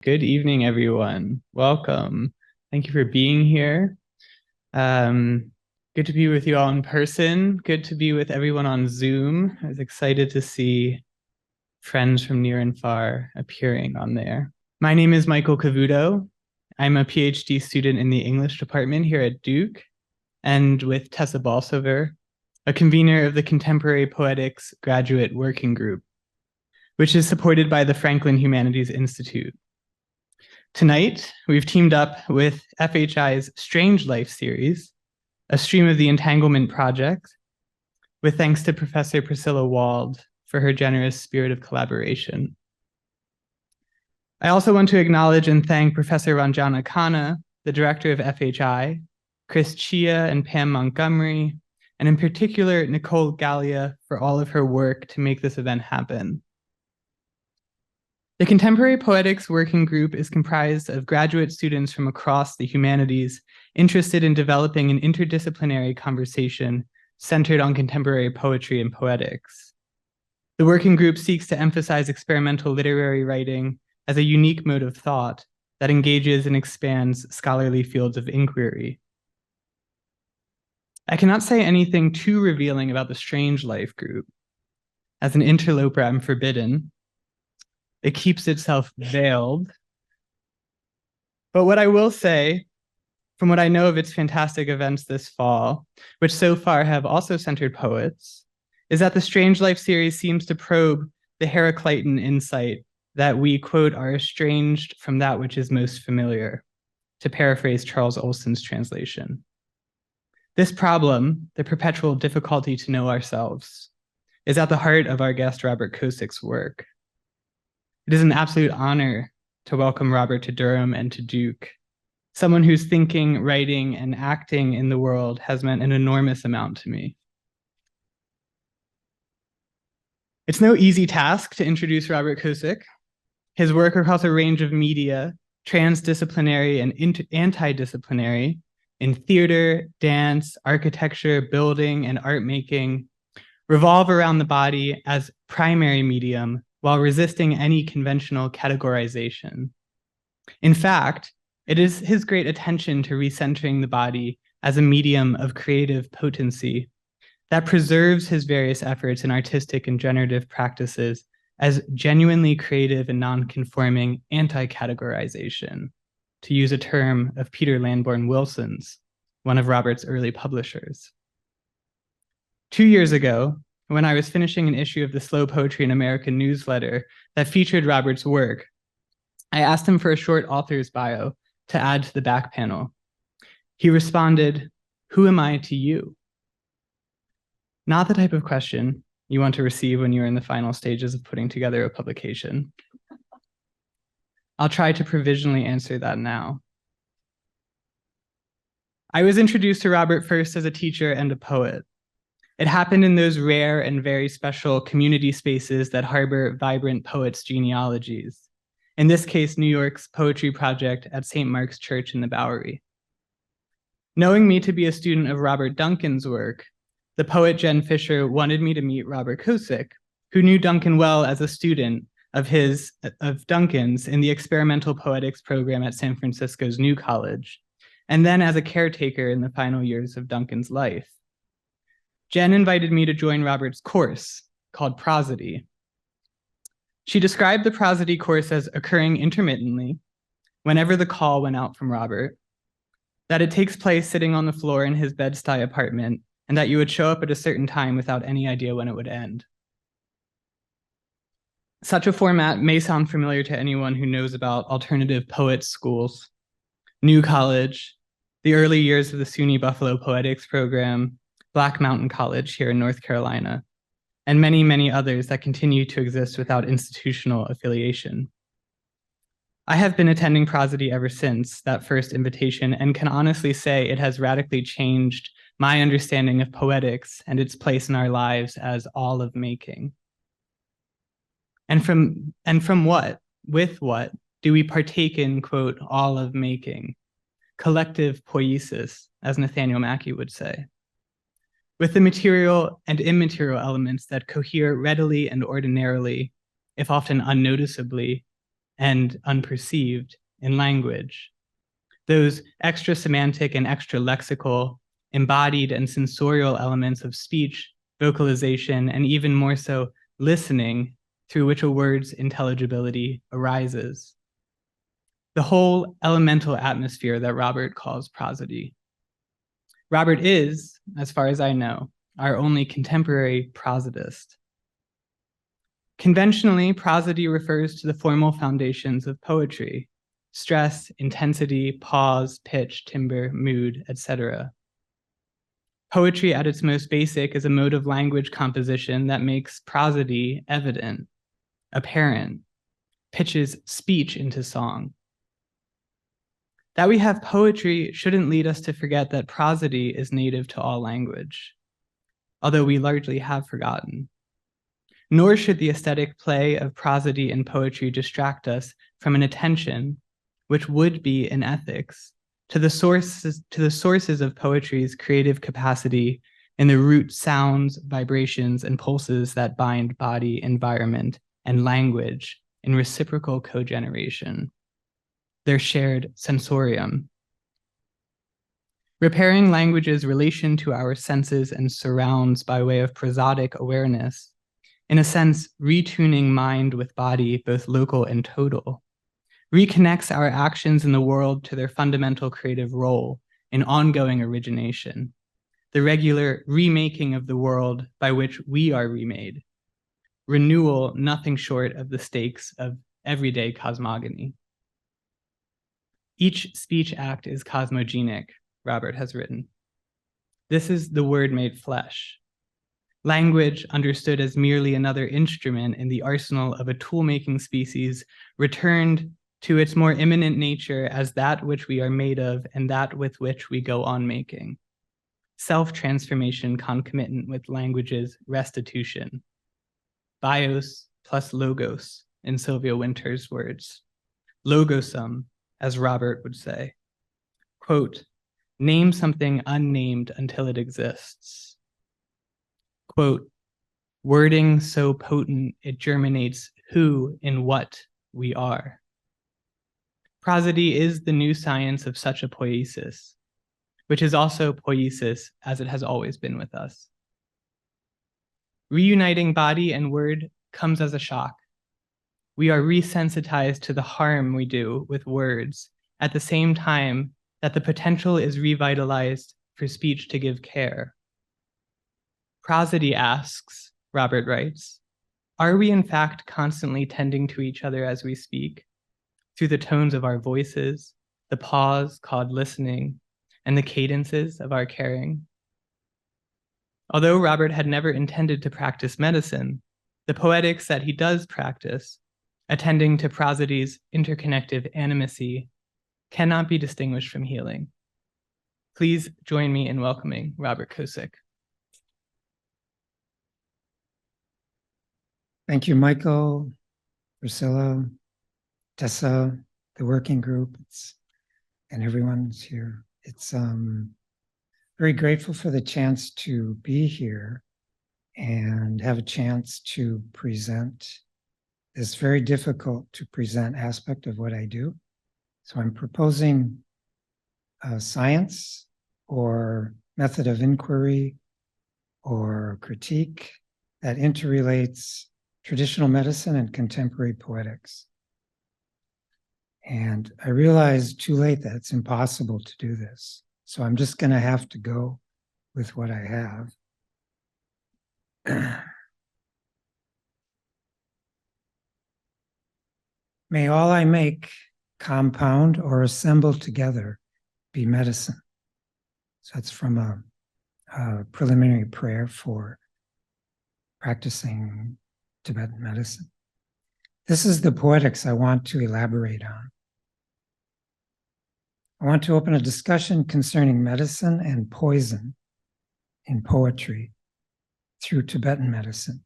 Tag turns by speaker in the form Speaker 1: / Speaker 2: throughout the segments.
Speaker 1: Good evening, everyone. Welcome. Thank you for being here. Good to be with you all in person. Good to be with everyone on Zoom. I was excited to see friends from near and far appearing on there. My name is Michael Cavuto. I'm a PhD student in the English department here at Duke, and with Tessa Bolsover, a convener of the Contemporary Poetics Graduate Working Group, which is supported by the Franklin Humanities Institute. Tonight, we've teamed up with FHI's Strange Life series, a stream of the Entanglement Project, with thanks to Professor Priscilla Wald for her generous spirit of collaboration. I also want to acknowledge and thank Professor Ranjana Khanna, the director of FHI, Chris Chia and Pam Montgomery, and in particular, Nicole Gallia for all of her work to make this event happen. The Contemporary Poetics Working Group is comprised of graduate students from across the humanities interested in developing an interdisciplinary conversation centered on contemporary poetry and poetics. The working group seeks to emphasize experimental literary writing as a unique mode of thought that engages and expands scholarly fields of inquiry. I cannot say anything too revealing about the Strange Life group. As an interloper, I'm forbidden. It keeps itself veiled. But what I will say, from what I know of its fantastic events this fall, which so far have also centered poets, is that the Strange Life series seems to probe the Heraclitan insight that we, quote, are estranged from that which is most familiar, to paraphrase Charles Olson's translation. This problem, the perpetual difficulty to know ourselves, is at the heart of our guest Robert Kocik's work. It is an absolute honor to welcome Robert to Durham and to Duke, someone whose thinking, writing, and acting in the world has meant an enormous amount to me. It's no easy task to introduce Robert Kocik. His work across a range of media, transdisciplinary and antidisciplinary, in theater, dance, architecture, building, and art making, revolve around the body as primary medium while resisting any conventional categorization. In fact, it is his great attention to recentering the body as a medium of creative potency that preserves his various efforts in artistic and generative practices as genuinely creative and non-conforming anti-categorization, to use a term of Peter Lamborn Wilson's, one of Robert's early publishers. 2 years ago, when I was finishing an issue of the Slow Poetry in America newsletter that featured Robert's work, I asked him for a short author's bio to add to the back panel. He responded, "Who am I to you?" Not the type of question you want to receive when you're in the final stages of putting together a publication. I'll try to provisionally answer that now. I was introduced to Robert first as a teacher and a poet. It happened in those rare and very special community spaces that harbor vibrant poets' genealogies. In this case, New York's Poetry Project at St. Mark's Church in the Bowery. Knowing me to be a student of Robert Duncan's work, the poet Jen Fisher wanted me to meet Robert Kocik, who knew Duncan well as a student of Duncan's in the experimental poetics program at San Francisco's New College, and then as a caretaker in the final years of Duncan's life. Jen invited me to join Robert's course called Prosody. She described the Prosody course as occurring intermittently, whenever the call went out from Robert, that it takes place sitting on the floor in his Bed-Stuy apartment, and that you would show up at a certain time without any idea when it would end. Such a format may sound familiar to anyone who knows about alternative poets schools, New College, the early years of the SUNY Buffalo Poetics program, Black Mountain College here in North Carolina, and many, many others that continue to exist without institutional affiliation. I have been attending Prosody ever since that first invitation and can honestly say it has radically changed my understanding of poetics and its place in our lives as all of making. And from what, with what, do we partake in, quote, all of making? Collective poiesis, as Nathaniel Mackey would say. With the material and immaterial elements that cohere readily and ordinarily, if often unnoticeably, and unperceived in language. Those extra semantic and extra lexical, embodied and sensorial elements of speech, vocalization, and even more so, listening, through which a word's intelligibility arises. The whole elemental atmosphere that Robert calls prosody. Robert is, as far as I know, our only contemporary prosodist. Conventionally, prosody refers to the formal foundations of poetry: stress, intensity, pause, pitch, timbre, mood, etc. Poetry at its most basic is a mode of language composition that makes prosody evident, apparent, pitches speech into song. That we have poetry shouldn't lead us to forget that prosody is native to all language, although we largely have forgotten. Nor should the aesthetic play of prosody and poetry distract us from an attention, which would be in ethics, to the sources of poetry's creative capacity in the root sounds, vibrations, and pulses that bind body, environment, and language in reciprocal cogeneration, their shared sensorium. Repairing language's relation to our senses and surrounds by way of prosodic awareness, in a sense, retuning mind with body, both local and total, reconnects our actions in the world to their fundamental creative role in ongoing origination, the regular remaking of the world by which we are remade, renewal nothing short of the stakes of everyday cosmogony. Each speech act is cosmogenic, Robert has written. This is the word made flesh. Language, understood as merely another instrument in the arsenal of a tool-making species, returned to its more immanent nature as that which we are made of and that with which we go on making. Self-transformation concomitant with language's restitution. Bios plus logos, in Sylvia Wynter's words. Logosum, as Robert would say. Quote, name something unnamed until it exists. Quote, wording so potent it germinates who in what we are. Prosody is the new science of such a poiesis, which is also poiesis as it has always been with us. Reuniting body and word comes as a shock. We are resensitized to the harm we do with words at the same time that the potential is revitalized for speech to give care. Prosody asks, Robert writes, are we in fact constantly tending to each other as we speak, through the tones of our voices, the pause called listening, and the cadences of our caring? Although Robert had never intended to practice medicine, the poetics that he does practice, attending to prosody's interconnective animacy, cannot be distinguished from healing. Please join me in welcoming Robert Kocik.
Speaker 2: Thank you, Michael, Priscilla, Tessa, the working group, and everyone's here. It's very grateful for the chance to be here and have a chance to present this very difficult to present aspect of what I do. So I'm proposing science or method of inquiry or critique that interrelates traditional medicine and contemporary poetics. And I realized too late that it's impossible to do this. So I'm just going to have to go with what I have. May all I make, compound or assemble together, be medicine. So that's from a preliminary prayer for practicing Tibetan medicine. This is the poetics I want to elaborate on. I want to open a discussion concerning medicine and poison in poetry through Tibetan medicine.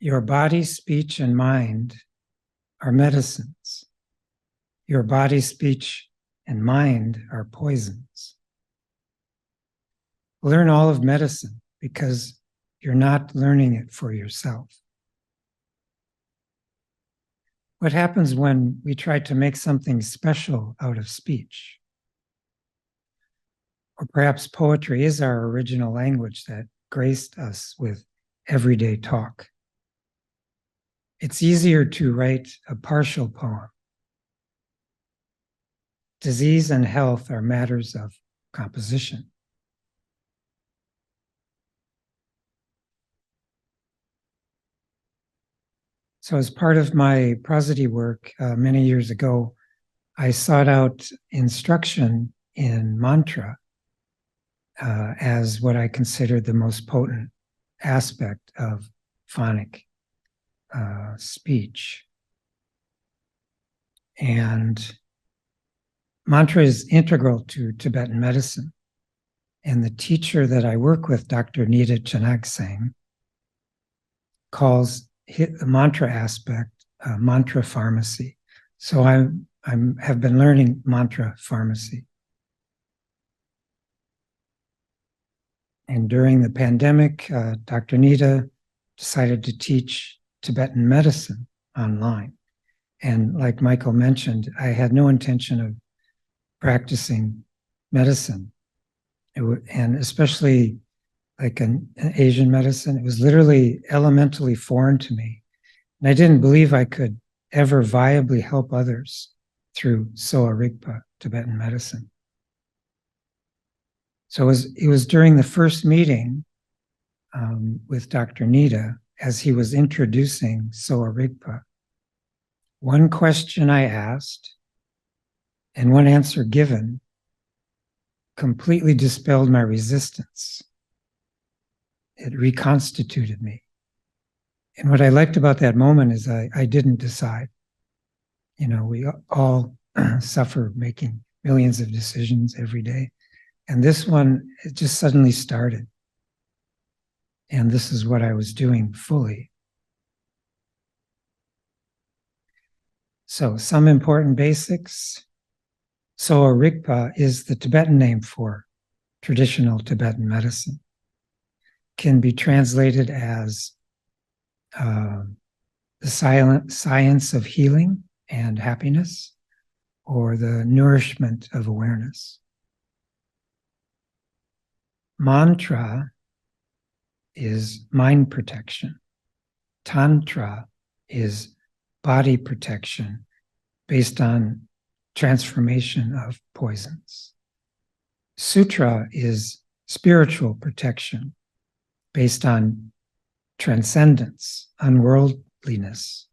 Speaker 2: Your body, speech, and mind are medicines. Your body, speech, and mind are poisons. Learn all of medicine because you're not learning it for yourself. what happens when we try to make something special out of speech. Or perhaps poetry is our original language that graced us with everyday talk. It's easier to write a partial poem. Disease and health are matters of composition. So as part of my prosody work many years ago, I sought out instruction in mantra as what I considered the most potent aspect of phonic speech. And mantra is integral to Tibetan medicine. And the teacher that I work with, Dr. Nita Chanagsang, calls the mantra aspect mantra pharmacy. So I have been learning mantra pharmacy. And during the pandemic, Dr. Nita decided to teach Tibetan medicine online. And like Michael mentioned, I had no intention of practicing medicine. And especially like an Asian medicine, it was literally elementally foreign to me. And I didn't believe I could ever viably help others through Sowa Rigpa, Tibetan medicine. So it was during the first meeting with Dr. Nita, as he was introducing Sowa Rigpa, one question I asked and one answer given completely dispelled my resistance. It reconstituted me. And what I liked about that moment is I didn't decide. You know, we all suffer making millions of decisions every day. And this one, it just suddenly started. And this is what I was doing fully. So some important basics. Sowa Rigpa is the Tibetan name for traditional Tibetan medicine. Can be translated as the science of healing and happiness, or the nourishment of awareness. Mantra is mind protection. Tantra is body protection based on transformation of poisons. Sutra is spiritual protection based on transcendence, unworldliness,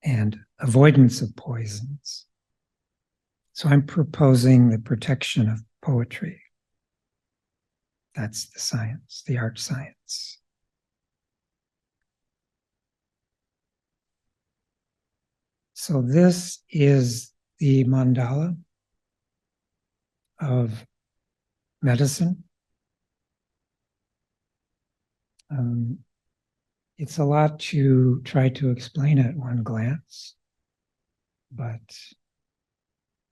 Speaker 2: and avoidance of poisons. So I'm proposing the protection of poetry. That's the science, the art science. So this is the mandala of medicine. It's a lot to try to explain at one glance, but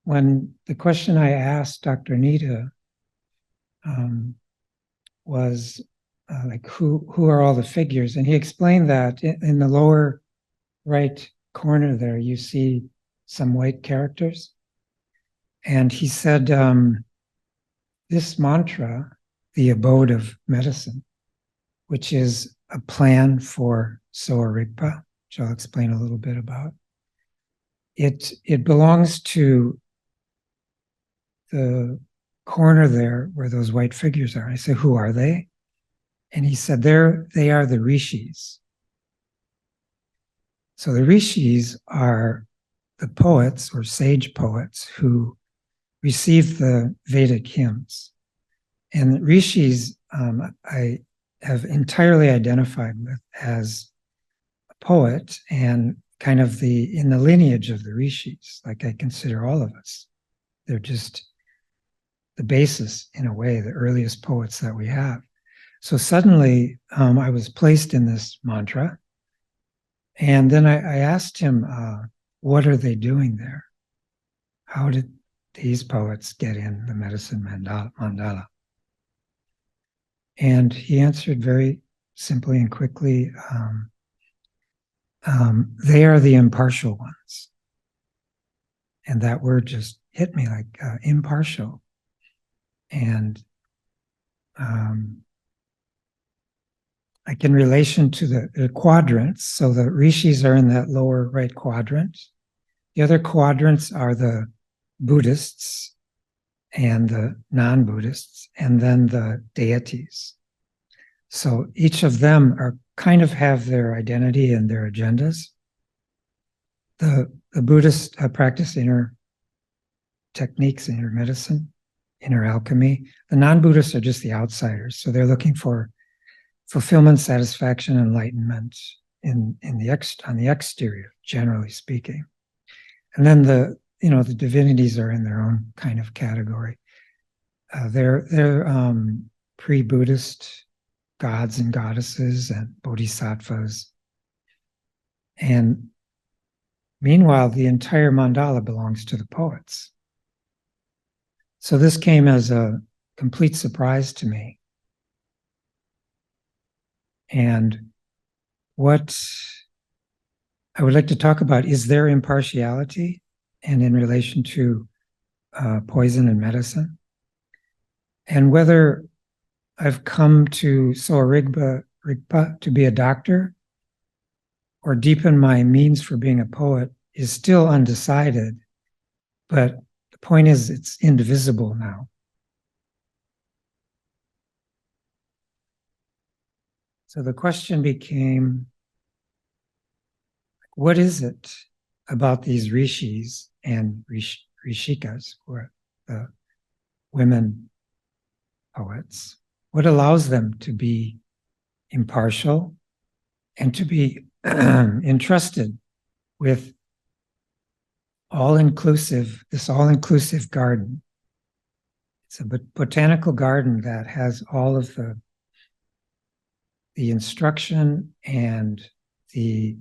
Speaker 2: when the question I asked Dr. Nita was like, who are all the figures? And he explained that in the lower right corner there, you see some white characters. And he said, this mantra, the abode of medicine, which is a plan for Sowa Rigpa, which I'll explain a little bit about. It belongs to the corner there where those white figures are. I say, who are they? And he said, they are the rishis. So the rishis are the poets or sage poets who received the Vedic hymns. And rishis, I have entirely identified with as a poet and kind of in the lineage of the rishis, like I consider all of us. They're just the basis, in a way, the earliest poets that we have. So suddenly I was placed in this mantra. And then I asked him, what are they doing there? How did these poets get in the medicine mandala? And he answered very simply and quickly, they are the impartial ones. And that word just hit me like impartial. And like in relation to the quadrants, so the rishis are in that lower right quadrant. The other quadrants are the Buddhists and the non-Buddhists, and then the deities. So each of them are kind of have their identity and their agendas. The Buddhists practice inner techniques, inner medicine, inner alchemy. The non-Buddhists are just the outsiders. So they're looking for fulfillment, satisfaction, enlightenment on the exterior, generally speaking. And then the divinities are in their own kind of category. They're pre-Buddhist gods and goddesses and bodhisattvas. And meanwhile, the entire mandala belongs to the poets. So this came as a complete surprise to me. And what I would like to talk about is their impartiality and in relation to poison and medicine, and whether I've come to Sowa Rigpa to be a doctor or deepen my means for being a poet is still undecided, but the point is it's indivisible now. So the question became, what is it about these rishis and rishikas, who are the women poets, what allows them to be impartial and to be entrusted with this all-inclusive garden? It's a botanical garden that has all of the instruction and the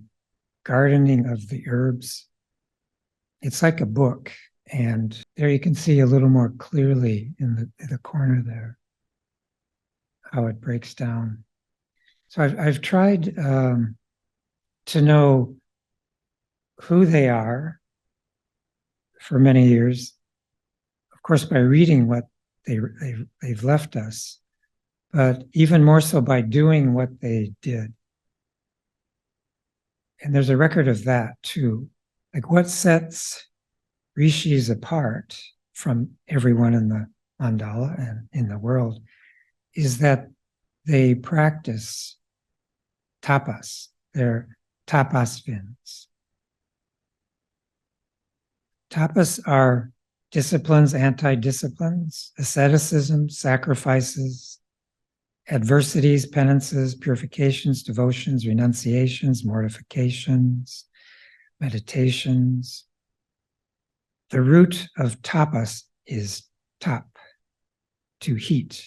Speaker 2: gardening of the herbs. It's like a book, and there you can see a little more clearly in the corner there how it breaks down. So I've tried to know who they are for many years, of course, by reading what they've left us, but even more so by doing what they did. And there's a record of that too. Like what sets rishis apart from everyone in the mandala and in the world is that they practice tapas. They're tapasvins. Tapas are disciplines, anti-disciplines, asceticism, sacrifices, adversities, penances, purifications, devotions, renunciations, mortifications, meditations. The root of tapas is tap, to heat,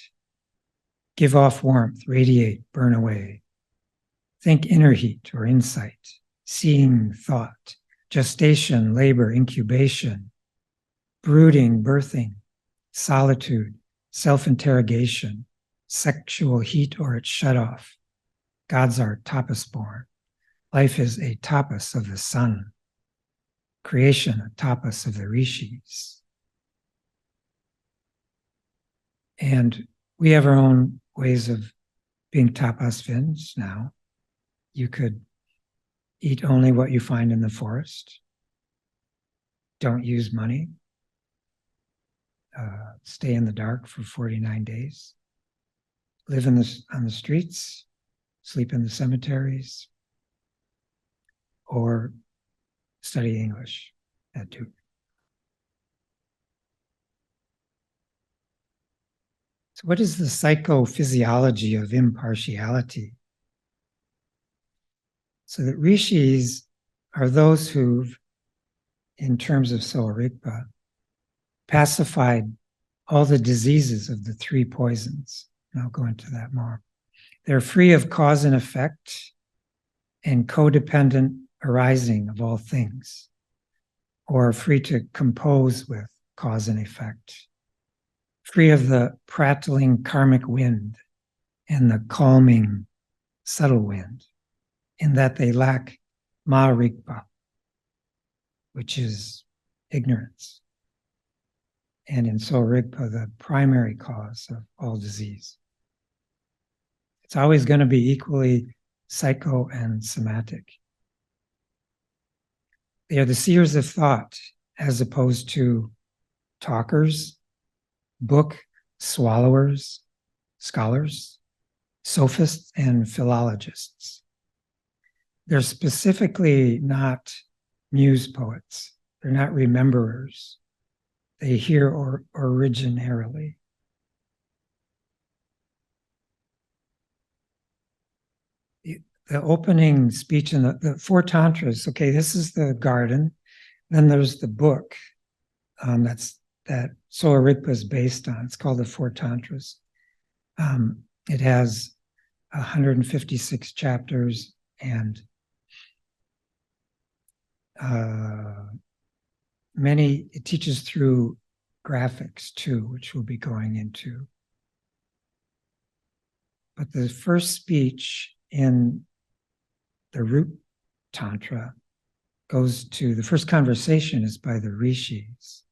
Speaker 2: give off warmth, radiate, burn away. Think inner heat or insight, seeing thought, gestation, labor, incubation, brooding, birthing, solitude, self-interrogation, sexual heat or its shut-off. Gods are tapas-born. Life is a tapas of the sun. Creation, a tapas of the rishis. And we have our own ways of being tapasvins now. You could eat only what you find in the forest. Don't use money. Stay in the dark for 49 days. Live on the streets. Sleep in the cemeteries. Or study English at Duke. So what is the psychophysiology of impartiality? So that rishis are those who've, in terms of Sowa Rigpa, pacified all the diseases of the three poisons. And I'll go into that more. They're free of cause and effect and codependent arising of all things, or free to compose with cause and effect, free of the prattling karmic wind and the calming subtle wind, in that they lack ma rigpa, which is ignorance. And in Sowa Rigpa, the primary cause of all disease. It's always going to be equally psycho and somatic. They are the seers of thought as opposed to talkers, book swallowers, scholars, sophists, and philologists. They're specifically not muse poets. They're not rememberers. They hear originarily. The opening speech in the four tantras, okay, this is the garden. Then there's the book that Sowa Rigpa is based on. It's called the Four Tantras. It has 156 chapters and it teaches through graphics too, which we'll be going into. But the first speech in the root tantra goes to, the first conversation is by the rishis.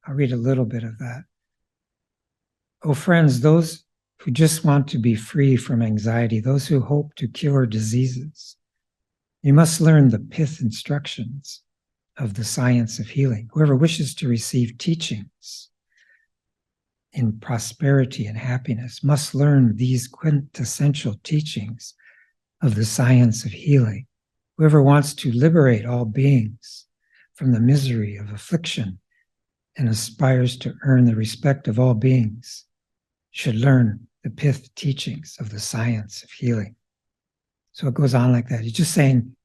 Speaker 2: I'll read a little bit of that. Oh, friends, those who just want to be free from anxiety, those who hope to cure diseases, you must learn the pith instructions of the science of healing. Whoever wishes to receive teachings in prosperity and happiness must learn these quintessential teachings of the science of healing. Whoever wants to liberate all beings from the misery of affliction and aspires to earn the respect of all beings should learn the pith teachings of the science of healing. So it goes on like that. He's just saying,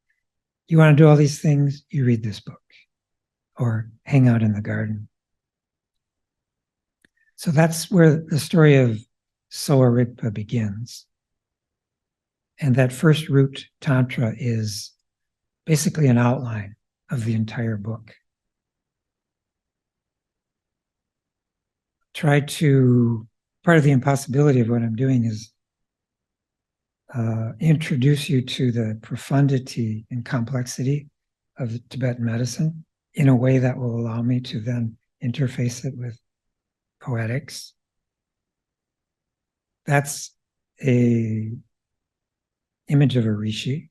Speaker 2: you want to do all these things, you read this book or hang out in the garden. So that's where the story of Sowa Rigpa begins. And that first root tantra is basically an outline of the entire book. Part of the impossibility of what I'm doing is introduce you to the profundity and complexity of Tibetan medicine in a way that will allow me to then interface it with poetics. That's a image of a rishi.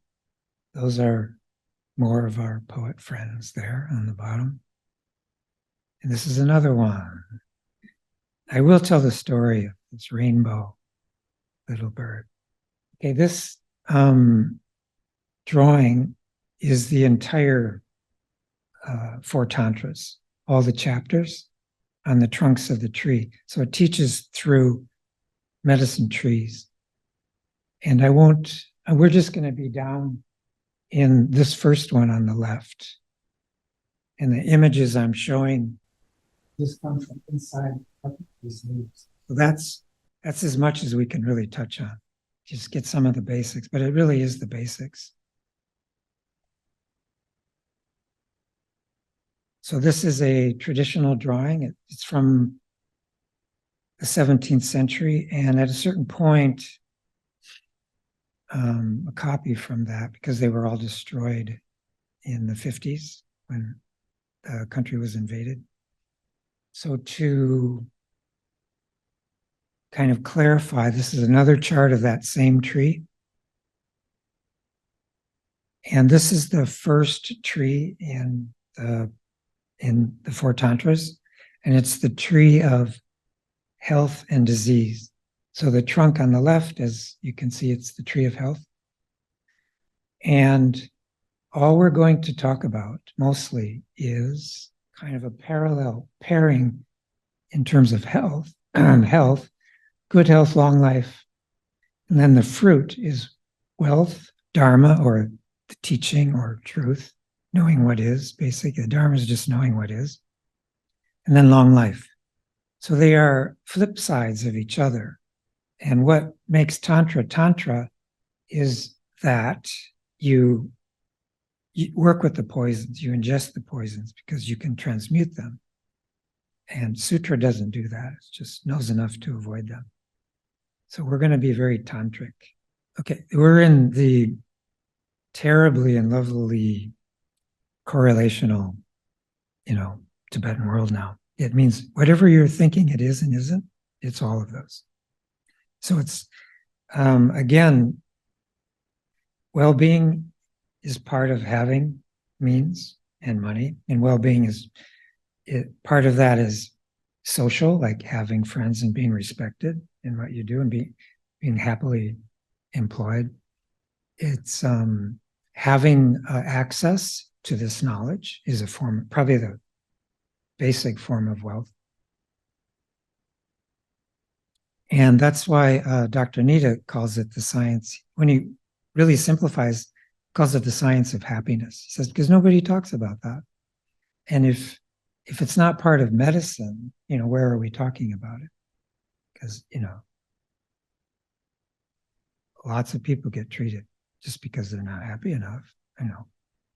Speaker 2: Those are more of our poet friends there on the bottom. And this is another one. I will tell the story of this rainbow little bird. Okay, this drawing is the entire four tantras, all the chapters on the trunks of the tree. So it teaches through medicine trees. And we're just going to be down in this first one on the left. And the images I'm showing just come from inside these leaves. So that's as much as we can really touch on. Just get some of the basics, but it really is the basics. So this is a traditional drawing. It's from the 17th century, and at a certain point, a copy from that, because they were all destroyed in the 50s when the country was invaded. So to kind of clarify, this is another chart of that same tree. And this is the first tree in the Four Tantras, and it's the tree of health and disease. So the trunk on the left, as you can see, it's the tree of health. And all we're going to talk about mostly is kind of a parallel pairing in terms of health, good health, long life. And then the fruit is wealth, dharma, or the teaching or truth, knowing what is. Basically, the dharma is just knowing what is. And then long life. So they are flip sides of each other. And what makes Tantra is that you work with the poisons, you ingest the poisons because you can transmute them. And Sutra doesn't do that. It just knows enough to avoid them. So we're going to be very tantric. Okay, we're in the terribly and lovely correlational Tibetan world now. It means whatever you're thinking it is and isn't, it's all of those. So it's, again, well-being is part of having means and money, and well-being is part of that is social, like having friends and being respected in what you do and being happily employed. It's having access to this knowledge is a form, probably the basic form of wealth. And that's why Dr. Nita calls it the science, when he really simplifies, calls it the science of happiness. He says, because nobody talks about that. And if it's not part of medicine, where are we talking about it? Because, lots of people get treated just because they're not happy enough.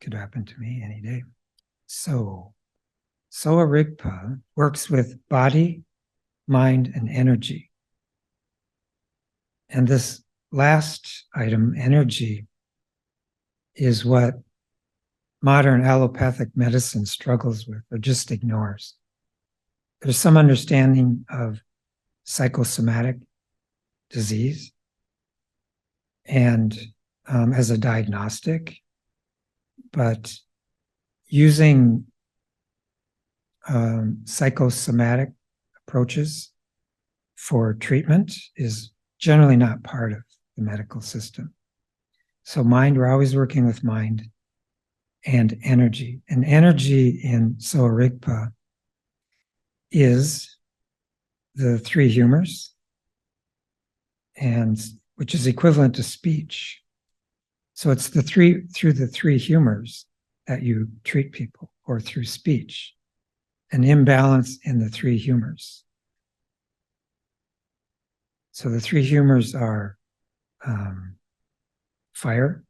Speaker 2: Could happen to me any day. So Sowa Rigpa works with body, mind, and energy. And this last item, energy, is what modern allopathic medicine struggles with or just ignores. There's some understanding of psychosomatic disease and as a diagnostic, but using psychosomatic approaches for treatment is generally not part of the medical system. So mind, we're always working with mind and energy. And energy in Sowa Rigpa is the three humors, and which is equivalent to speech. So it's through the three humors that you treat people, or through speech, an imbalance in the three humors. So the three humors are fire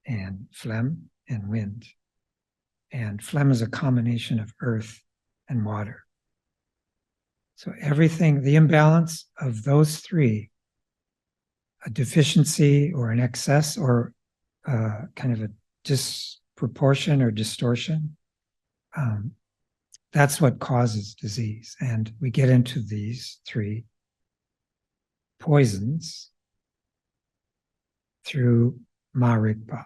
Speaker 2: and phlegm and wind. And phlegm is a combination of earth and water. So everything, the imbalance of those three, a deficiency or an excess or kind of a disproportion or distortion, that's what causes disease. And we get into these three poisons through Ma Rigpa.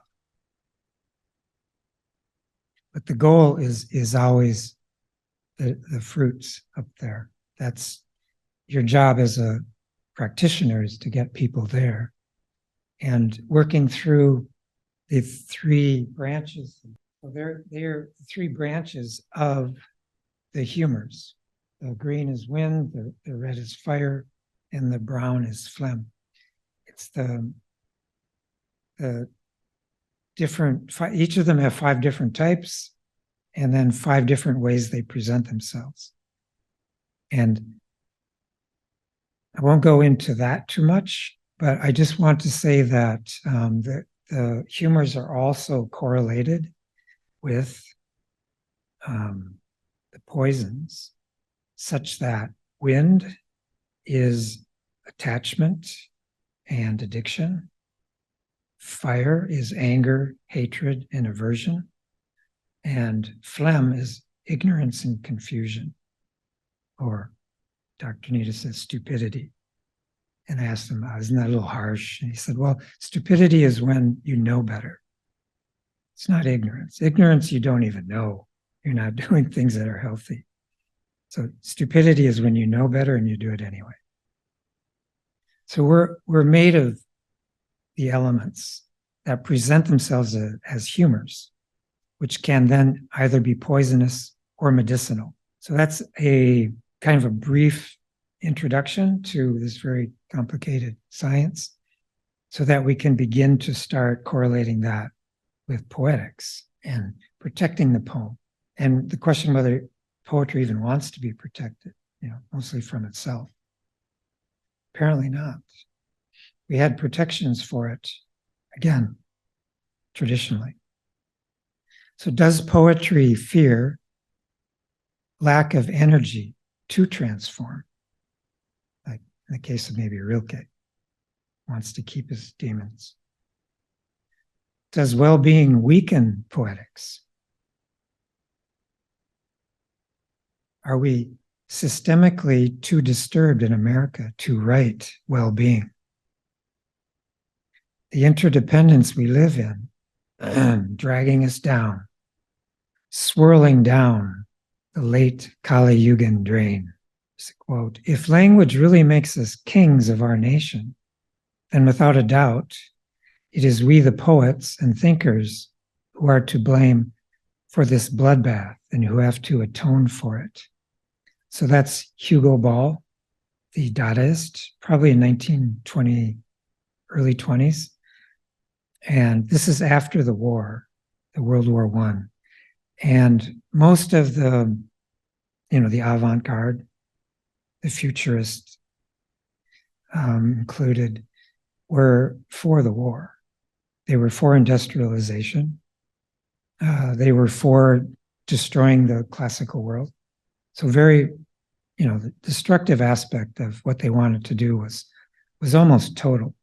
Speaker 2: But the goal is always the fruits up there. That's your job as a practitioner, is to get people there. And working through the three branches, so they're the three branches of the humors. The green is wind, the red is fire, and the brown is phlegm. It's the different, each of them have 5 different types, and then 5 different ways they present themselves. And I won't go into that too much, but I just want to say that the humors are also correlated with the poisons, such that wind is attachment and addiction. Fire is anger, hatred, and aversion. And phlegm is ignorance and confusion, or Dr. Nita says stupidity. And I asked him, isn't that a little harsh? And he said, well, stupidity is when you know better. It's not ignorance. Ignorance, you don't even know. You're not doing things that are healthy. So stupidity is when you know better and you do it anyway. So we're made of the elements that present themselves as humors, which can then either be poisonous or medicinal. So that's a kind of a brief introduction to this very complicated science, so that we can begin to start correlating that with poetics and protecting the poem. And the question whether poetry even wants to be protected, mostly from itself. Apparently not. We had protections for it, again, traditionally. So does poetry fear lack of energy to transform? Like in the case of maybe Rilke, wants to keep his demons. Does well-being weaken poetics? Are we systemically too disturbed in America to write well-being? The interdependence we live in, dragging us down, swirling down the late Kali Yugan drain. It's a quote, if language really makes us kings of our nation, then without a doubt, it is we, the poets and thinkers, who are to blame for this bloodbath and who have to atone for it. So that's Hugo Ball, the Dadaist, probably in 1920, early 20s. And this is after the war, the World War I. And most of the, the avant-garde, the futurists included, were for the war. They were for industrialization. They were for destroying the classical world. So very, the destructive aspect of what they wanted to do was almost total.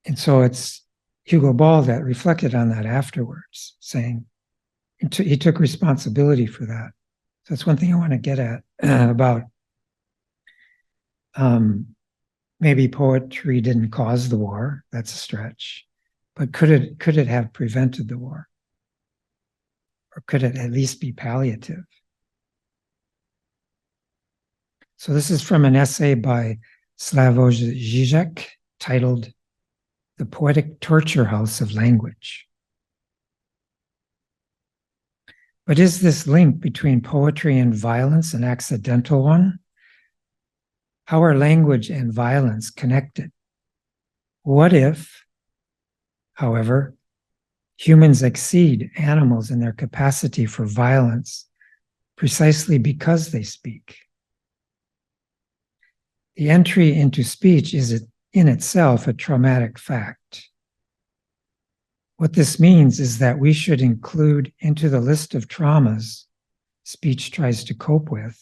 Speaker 2: And so it's Hugo Ball that reflected on that afterwards, saying he took responsibility for that. So that's one thing I want to get at about maybe poetry didn't cause the war. That's a stretch. But could it have prevented the war? Or could it at least be palliative? So this is from an essay by Slavoj Žižek titled The Poetic Torture House of Language. But is this link between poetry and violence an accidental one? How are language and violence connected? What if, however, humans exceed animals in their capacity for violence precisely because they speak? The entry into speech is in itself a traumatic fact. What this means is that we should include into the list of traumas speech tries to cope with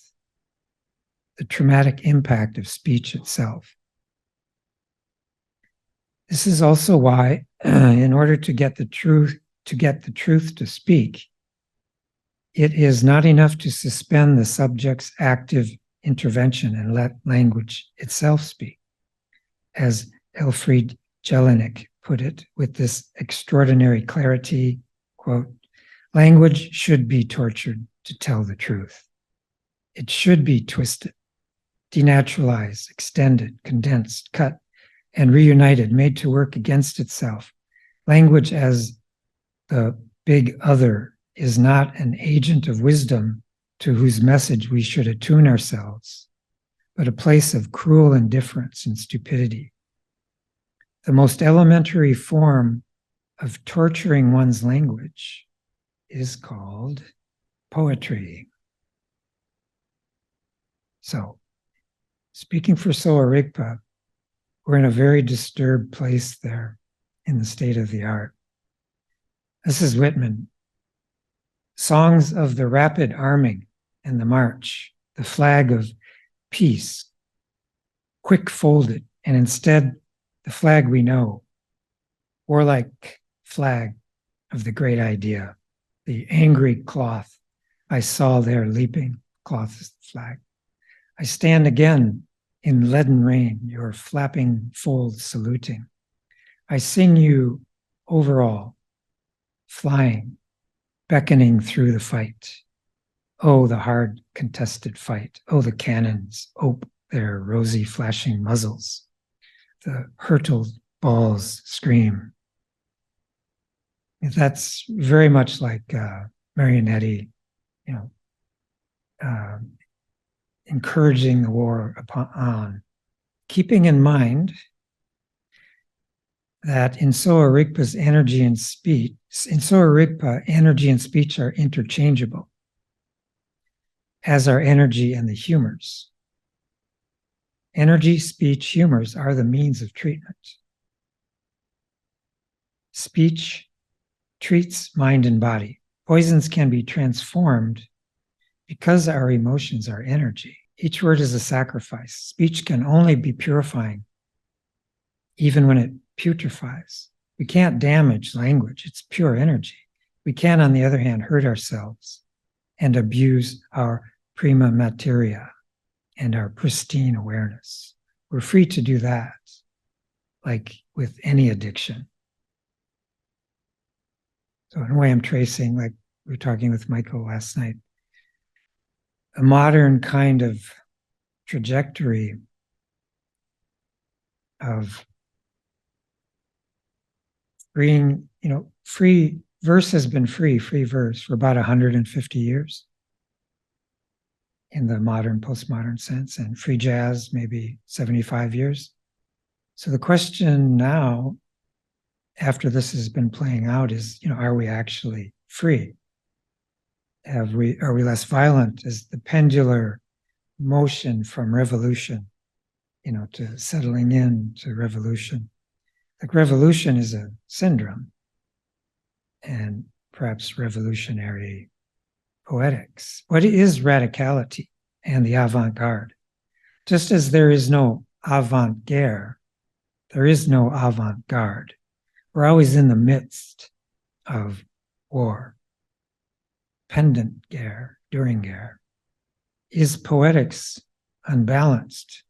Speaker 2: the traumatic impact of speech itself. This is also why, in order to get the truth to speak, it is not enough to suspend the subject's active intervention and let language itself speak. As Elfried Jelinek put it with this extraordinary clarity, quote, language should be tortured to tell the truth. It should be twisted, denaturalized, extended, condensed, cut, and reunited, made to work against itself. Language as the big other is not an agent of wisdom to whose message we should attune ourselves, but a place of cruel indifference and stupidity. The most elementary form of torturing one's language is called poetry. So, speaking for Sowa Rigpa, we're in a very disturbed place there in the state of the art. This is Whitman. Songs of the rapid arming and the march, the flag of peace, quick folded, and instead the flag we know, warlike flag of the great idea, the angry cloth I saw there leaping, cloth is the flag. I stand again in leaden rain, your flapping folds saluting. I sing you overall, flying, beckoning through the fight. Oh, the hard contested fight. Oh, the cannons ope their rosy flashing muzzles. The hurtled balls scream. That's very much like Marionetti, encouraging the war on, keeping in mind that in Sowa Rigpa's energy and speech, energy and speech are interchangeable, as are energy and the humors. Energy, speech, humors are the means of treatment. Speech treats mind and body. Poisons can be transformed because our emotions are energy. Each word is a sacrifice. Speech can only be purifying, even when it putrefies. We can't damage language. It's pure energy. We can, on the other hand, hurt ourselves and abuse our prima materia and our pristine awareness. We're free to do that, like with any addiction. So in a way, I'm tracing, like we were talking with Michael last night, a modern kind of trajectory of freeing, free verse has been free verse for about 150 years in the modern, postmodern sense, and free jazz, maybe 75 years. So the question now, after this has been playing out, is, are we actually free? Are we less violent? Is the pendular motion from revolution, to settling in to revolution? Like revolution is a syndrome, and perhaps revolutionary poetics. What is radicality and the avant-garde? Just as there is no avant-garde, there is no avant-garde. We're always in the midst of war. Pendant guerre, during guerre. Is poetics unbalanced,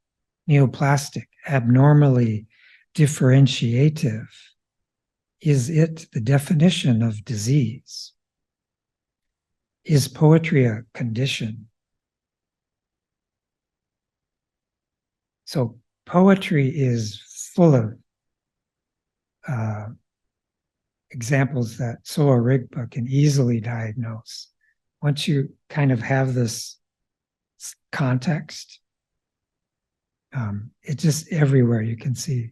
Speaker 2: neoplastic, abnormally differentiative? Is it the definition of disease? Is poetry a condition? So poetry is full of examples that Sowa Rigpa can easily diagnose. Once you kind of have this context, it's just everywhere. You can see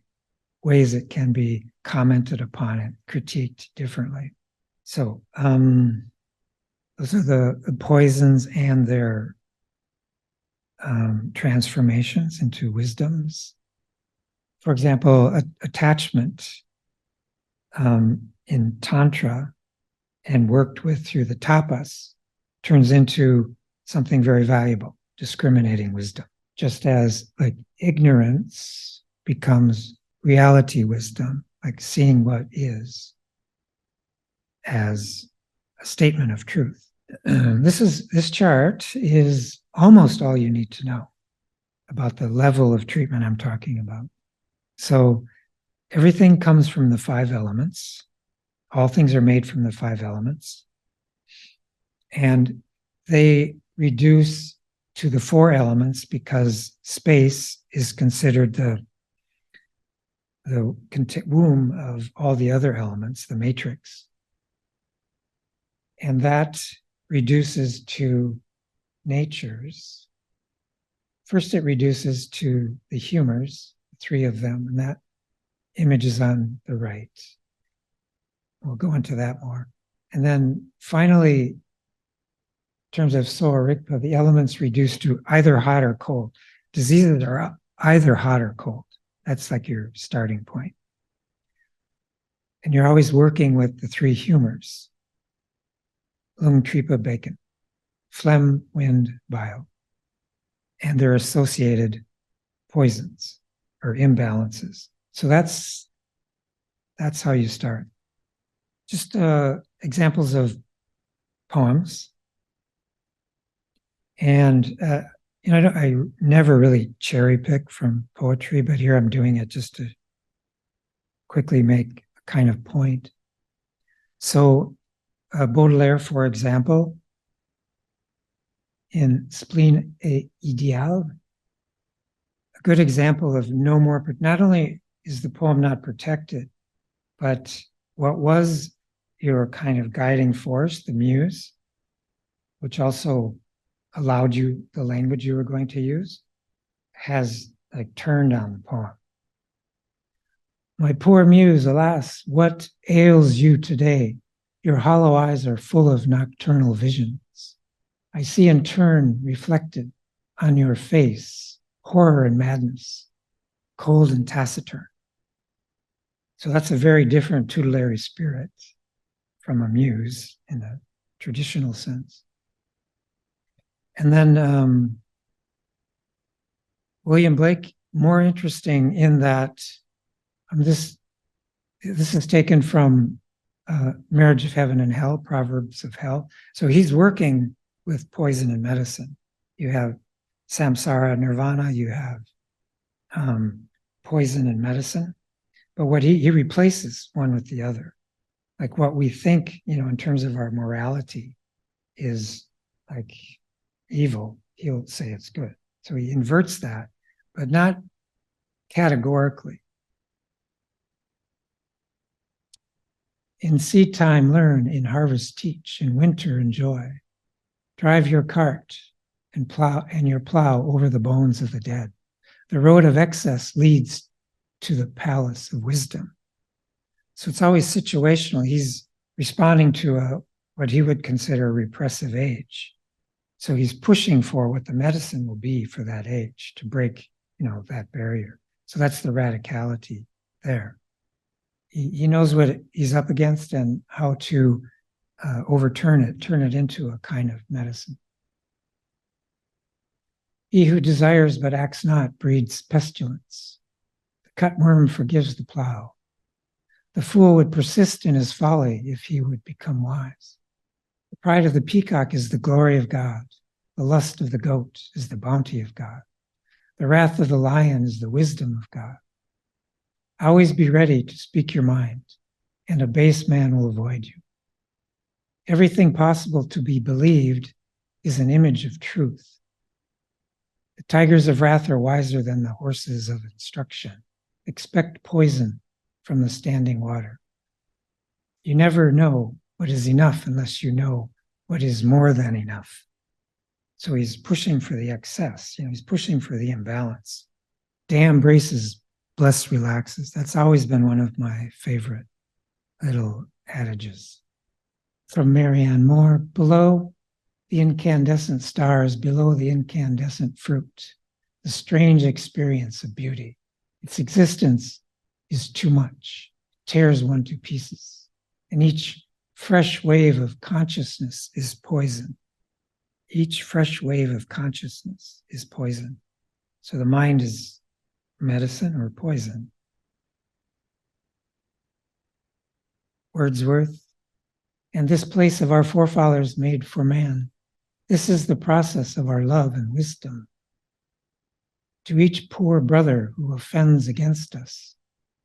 Speaker 2: ways it can be commented upon and critiqued differently. So those are the poisons and their transformations into wisdoms. For example, attachment in Tantra and worked with through the tapas turns into something very valuable, discriminating wisdom. Just as like ignorance becomes reality wisdom, like seeing what is as a statement of truth. This chart is almost all you need to know about the level of treatment I'm talking about. So everything comes from the 5 elements. All things are made from the 5 elements. And they reduce to the 4 elements because space is considered the womb of all the other elements, the matrix. And that reduces to natures. First, it reduces to the humors, 3 of them, and that image is on the right. We'll go into that more. And then finally, in terms of Sowa Rigpa, the elements reduce to either hot or cold. Diseases are either hot or cold. That's like your starting point. And you're always working with the 3 humors: lung, tripa, bacon, phlegm, wind, bile, and their associated poisons or imbalances. So that's how you start. Just examples of poems. And I never really cherry pick from poetry, but here I'm doing it just to quickly make a kind of point. So Baudelaire, for example, in Spleen et Idéal, a good example of no more, not only is the poem not protected, but what was your kind of guiding force, the muse, which also allowed you the language you were going to use, has like turned on the poem. My poor muse, alas, what ails you today? Your hollow eyes are full of nocturnal visions. I see in turn reflected on your face horror and madness, cold and taciturn. So that's a very different tutelary spirit from a muse in a traditional sense. And then William Blake, more interesting in that this is taken from Marriage of Heaven and Hell, Proverbs of Hell. So he's working with poison and medicine. You have samsara, nirvana, you have poison and medicine. But what he replaces one with the other. Like what we think, in terms of our morality is like evil, he'll say it's good. So he inverts that, but not categorically. In seed time, learn, in harvest, teach, in winter, enjoy. Drive your cart and your plow over the bones of the dead. The road of excess leads to the palace of wisdom. So it's always situational. He's responding to what he would consider a repressive age. So he's pushing for what the medicine will be for that age to break, that barrier. So that's the radicality there. He knows what he's up against and how to overturn it, turn it into a kind of medicine. He who desires but acts not breeds pestilence. The cutworm forgives the plow. The fool would persist in his folly if he would become wise. The pride of the peacock is the glory of God. The lust of the goat is the bounty of God. The wrath of the lion is the wisdom of God. Always be ready to speak your mind, and a base man will avoid you. Everything possible to be believed is an image of truth. The tigers of wrath are wiser than the horses of instruction. Expect poison from the standing water. You never know what is enough unless you know what is more than enough. So he's pushing for the excess, he's pushing for the imbalance. Damn braces, bless relaxes. That's always been one of my favorite little adages. From Marianne Moore, below the incandescent stars, below the incandescent fruit, the strange experience of beauty. Its existence is too much, tears one to pieces, and each fresh wave of consciousness is poison. Each fresh wave of consciousness is poison. So the mind is medicine or poison. Wordsworth, and this place of our forefathers made for man. This is the process of our love and wisdom. To each poor brother who offends against us,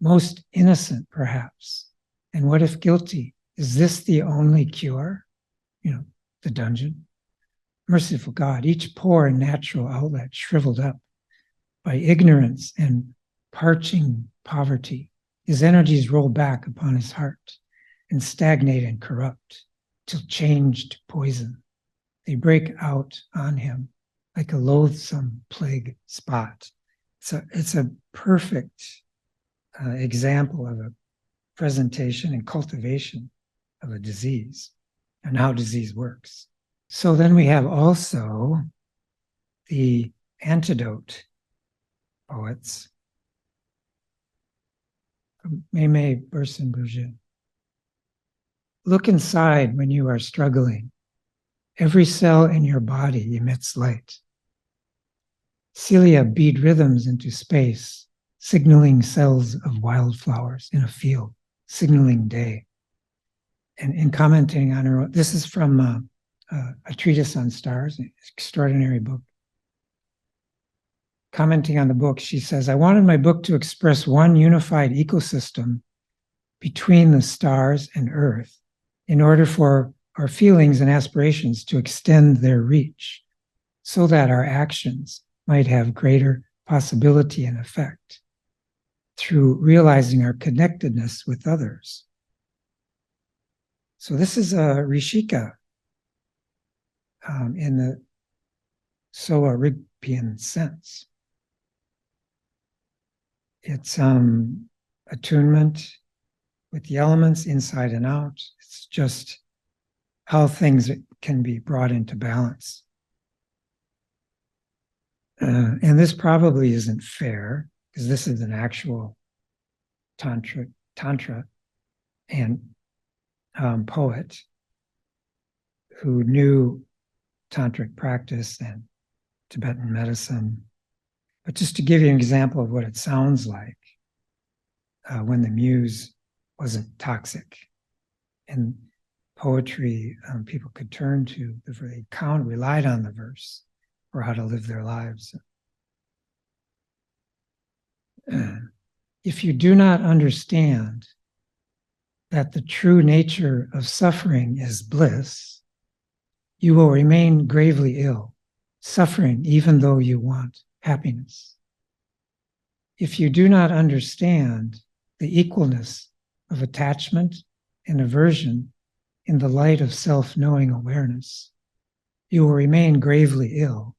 Speaker 2: most innocent perhaps, and what if guilty? Is this the only cure? The dungeon. Merciful God, each poor and natural outlet shriveled up by ignorance and parching poverty, his energies roll back upon his heart and stagnate and corrupt till changed to poison. They break out on him like a loathsome plague spot. It's a perfect example of a presentation and cultivation of a disease and how disease works. So then we have also the antidote poets. Mémé Bersin-Bruget. Look inside when you are struggling. Every cell in your body emits light. Cilia beat rhythms into space, signaling cells of wildflowers in a field, signaling day. And in commenting on her, this is from a treatise on stars, an extraordinary book. Commenting on the book, she says, I wanted my book to express one unified ecosystem between the stars and Earth in order for our feelings and aspirations to extend their reach so that our actions might have greater possibility and effect through realizing our connectedness with others. So this is a Rishika in the Sowa Rigpian sense. It's attunement with the elements inside and out. It's just how things can be brought into balance. And this probably isn't fair because this is an actual tantra and poet who knew tantric practice and Tibetan medicine. But just to give you an example of what it sounds like when the muse wasn't toxic. And poetry, people could turn to the relied on the verse or how to live their lives. If you do not understand that the true nature of suffering is bliss, you will remain gravely ill, suffering even though you want happiness. If you do not understand the equalness of attachment and aversion in the light of self-knowing awareness, you will remain gravely ill,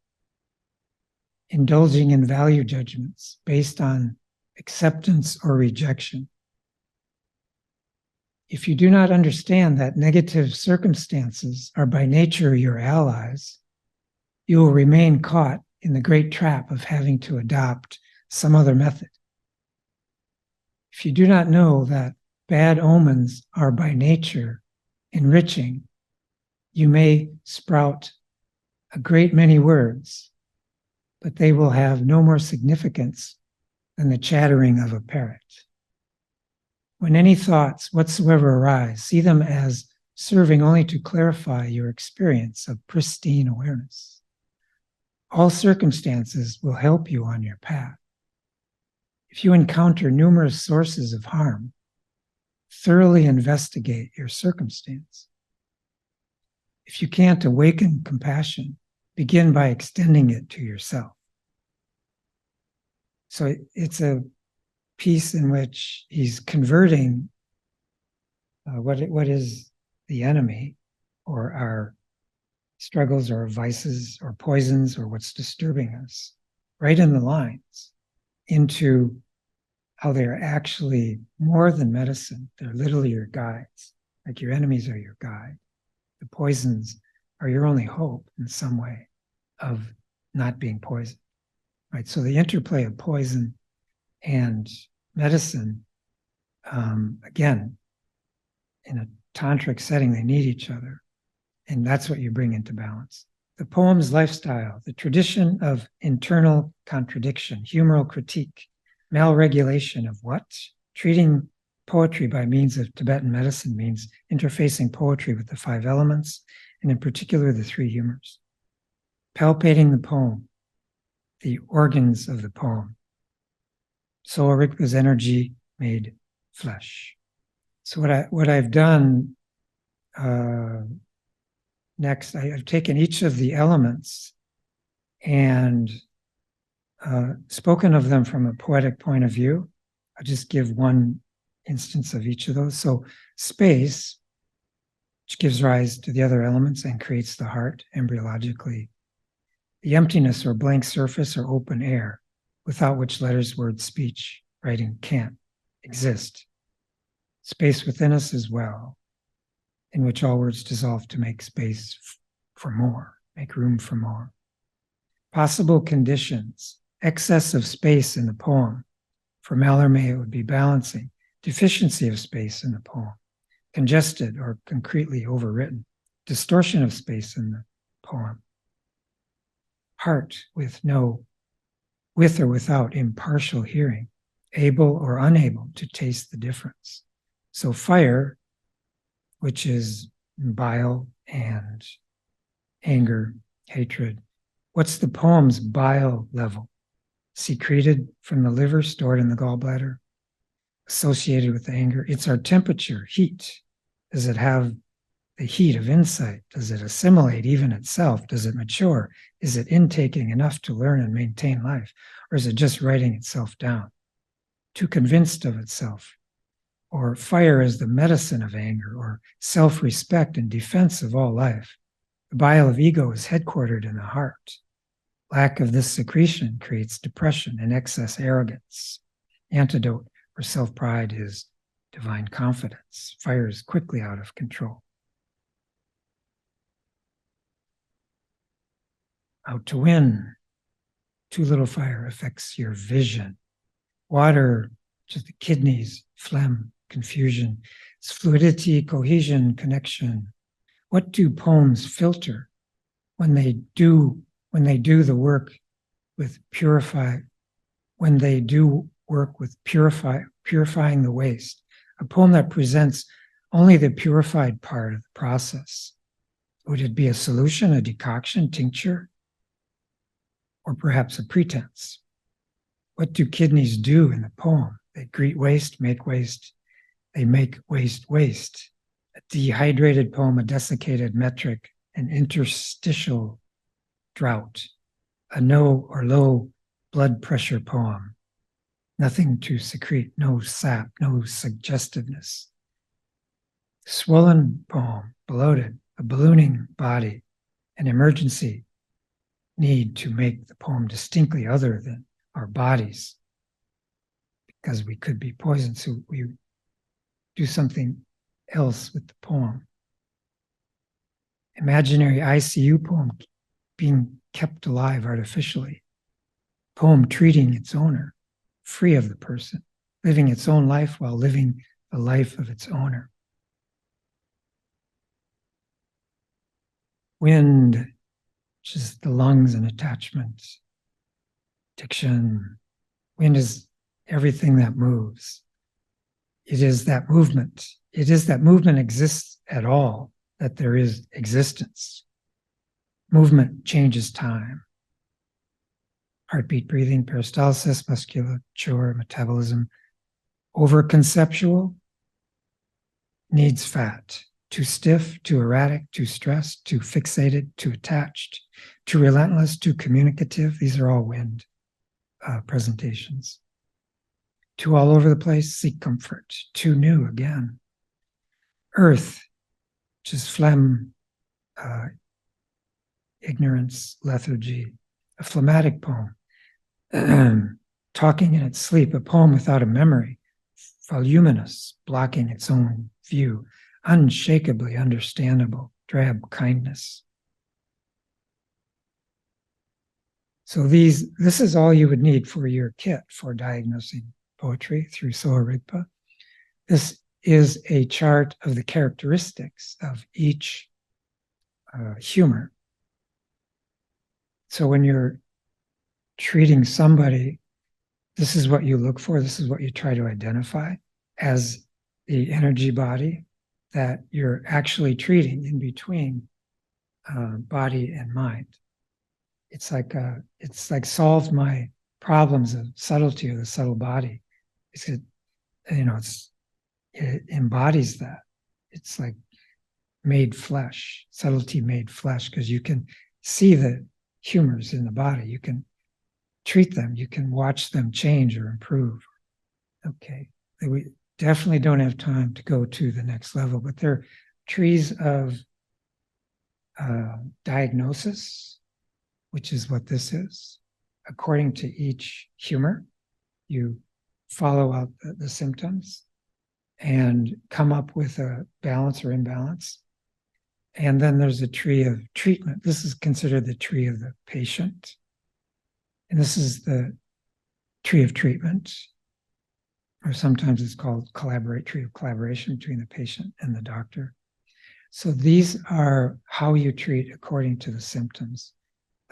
Speaker 2: indulging in value judgments based on acceptance or rejection. If you do not understand that negative circumstances are by nature your allies, you will remain caught in the great trap of having to adopt some other method. If you do not know that bad omens are by nature enriching, you may sprout a great many words, but they will have no more significance than the chattering of a parrot. When any thoughts whatsoever arise, see them as serving only to clarify your experience of pristine awareness. All circumstances will help you on your path. If you encounter numerous sources of harm, thoroughly investigate your circumstance. If you can't awaken compassion, begin by extending it to yourself. So it's a piece in which he's converting what is the enemy, or our struggles or vices or poisons or what's disturbing us, right in the lines, into how they're actually more than medicine. They're literally your guides. Like your enemies are your guide. The poisons are your only hope in some way of not being poisoned, right? So the interplay of poison and medicine, again, in a tantric setting, they need each other. And that's what you bring into balance. The poem's lifestyle, the tradition of internal contradiction, humoral critique, malregulation of what? Treating poetry by means of Tibetan medicine means interfacing poetry with the 5 elements, and in particular, the 3 humors. Palpating the poem, the organs of the poem. Sowa Rigpa's energy made flesh. So what I've done next, I've taken each of the elements and spoken of them from a poetic point of view. I'll just give one instance of each of those. So space, which gives rise to the other elements and creates the heart embryologically. The emptiness or blank surface or open air, without which letters, words, speech, writing can't exist. Space within us as well, in which all words dissolve to make space for more, make room for more. Possible conditions, excess of space in the poem. For Mallarmé, it would be balancing, deficiency of space in the poem, congested or concretely overwritten, distortion of space in the poem. Heart with or without impartial hearing, able or unable to taste the difference. So fire, which is bile and anger, hatred. What's the poem's bile level? Secreted from the liver, stored in the gallbladder, associated with anger. It's our temperature, heat. Does it have the heat of insight? Does it assimilate even itself? Does it mature? Is it intaking enough to learn and maintain life? Or is it just writing itself down? Too convinced of itself? Or fire is the medicine of anger, or self-respect and defense of all life. The bile of ego is headquartered in the heart. Lack of this secretion creates depression and excess arrogance. Antidote for self-pride is divine confidence. Fire is quickly out of control. Out to win. Too little fire affects your vision. Water, just the kidneys, phlegm, confusion. It's fluidity, cohesion, connection. What do poems filter when they do the work with purifying the waste? A poem that presents only the purified part of the process. Would it be a solution, a decoction, tincture? or perhaps a pretense. What do kidneys do in the poem? They greet waste, make waste. They make waste waste. A dehydrated poem, a desiccated metric, an interstitial drought, a no or low blood pressure poem. Nothing to secrete, no sap, no suggestiveness. Swollen poem, bloated, a ballooning body, an emergency need to make the poem distinctly other than our bodies, because we could be poisoned, so we do something else with the poem. Imaginary ICU poem being kept alive artificially. Poem treating its owner, free of the person, living its own life while living the life of its owner. Wind, which is the lungs and attachments. Diction. Wind is everything that moves. It is that movement. It is that movement exists at all, that there is existence. Movement changes time. Heartbeat, breathing, peristalsis, musculature, metabolism. Over-conceptual needs fat. Too stiff, too erratic, too stressed, too fixated, too attached, too relentless, too communicative. These are all wind presentations. Too all over the place, seek comfort. Too new again. Earth, which is phlegm, ignorance, lethargy. A phlegmatic poem. Talking in its sleep, a poem without a memory. Voluminous, blocking its own view. Unshakably understandable, drab kindness. So this is all you would need for your kit for diagnosing poetry through Sowa Rigpa. This is a chart of the characteristics of each humor. So when you're treating somebody, this is what you look for. This is what you try to identify as the energy body that you're actually treating in between body and mind. It's like solved my problems of subtlety of the subtle body. It embodies that. It's like made flesh, subtlety made flesh, because you can see the humors in the body. You can treat them. You can watch them change or improve. Okay, we definitely don't have time to go to the next level, but they're trees of diagnosis, which is what this is. According to each humor, you follow out the symptoms and come up with a balance or imbalance. And then there's a tree of treatment. This is considered the tree of the patient. And this is the tree of treatment, or sometimes it's called tree of collaboration between the patient and the doctor. So these are how you treat according to the symptoms,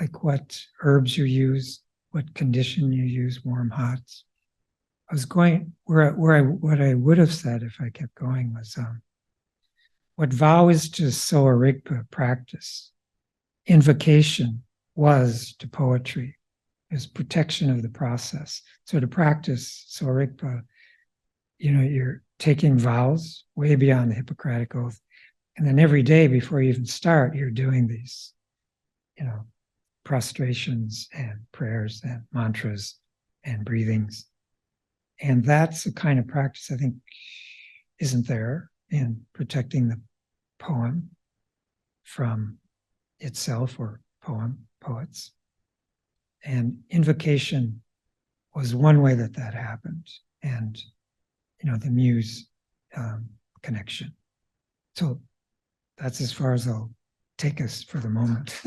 Speaker 2: like what herbs you use, what condition you use, warm, hot. I was going what I would have said if I kept going was what vow is to Sowa Rigpa practice. Invocation was to poetry, is protection of the process. So to practice Sowa Rigpa, you're taking vows way beyond the Hippocratic Oath. And then every day before you even start, you're doing these, prostrations and prayers and mantras and breathings. And that's the kind of practice I think isn't there in protecting the poem from itself or poets. And invocation was one way that happened. And, the muse connection. So that's as far as I'll take us for the moment.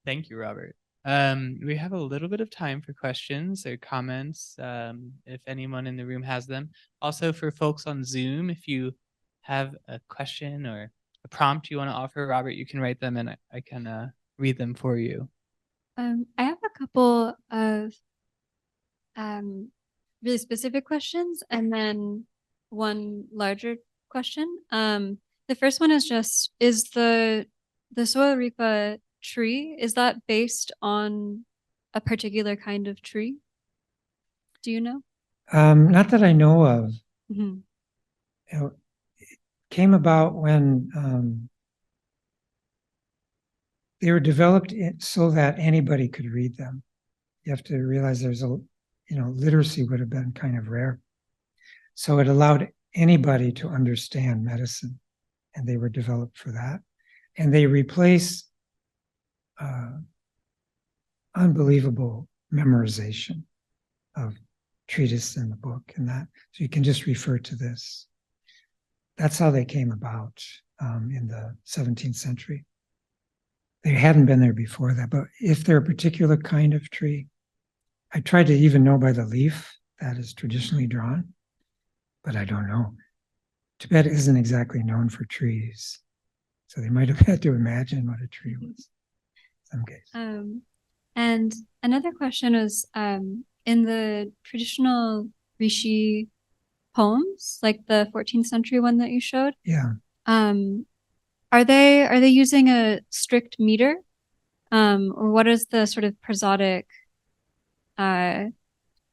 Speaker 1: Thank you, Robert. We have a little bit of time for questions or comments, if anyone in the room has them. Also, for folks on Zoom, if you have a question or a prompt you want to offer, Robert, you can write them and I can read them for you.
Speaker 3: I have a couple of really specific questions and then one larger question. The first one is just, is the Sowa Rigpa tree, is that based on a particular kind of tree? Do you know?
Speaker 2: Not that I know of.
Speaker 3: Mhm.
Speaker 2: It came about when they were developed so that anybody could read them. You have to realize literacy would have been kind of rare. So it allowed anybody to understand medicine, and they were developed for that. And they replace unbelievable memorization of treatise in the book and that. So you can just refer to this. That's how they came about in the 17th century. They hadn't been there before that, but if they're a particular kind of tree, I tried to even know by the leaf that is traditionally drawn, but I don't know. Tibet isn't exactly known for trees, so they might have had to imagine what a tree was in some case.
Speaker 3: And another question was, in the traditional Rishi poems, like the 14th century one that you showed,
Speaker 2: Yeah.
Speaker 3: Are they using a strict meter? Or what is the sort of prosodic,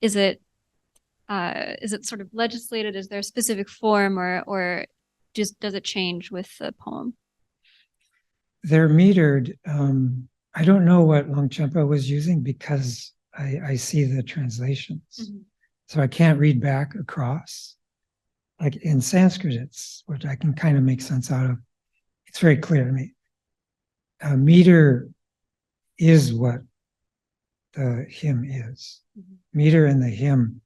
Speaker 3: is it sort of legislated? Is there a specific form, or just does it change with the poem?
Speaker 2: They're metered. I don't know what Longchenpa was using because I see the translations. Mm-hmm. So I can't read back across. Like in Sanskrit, which I can kind of make sense out of. It's very clear to me. A meter is what the hymn is. Mm-hmm. Meter and the hymn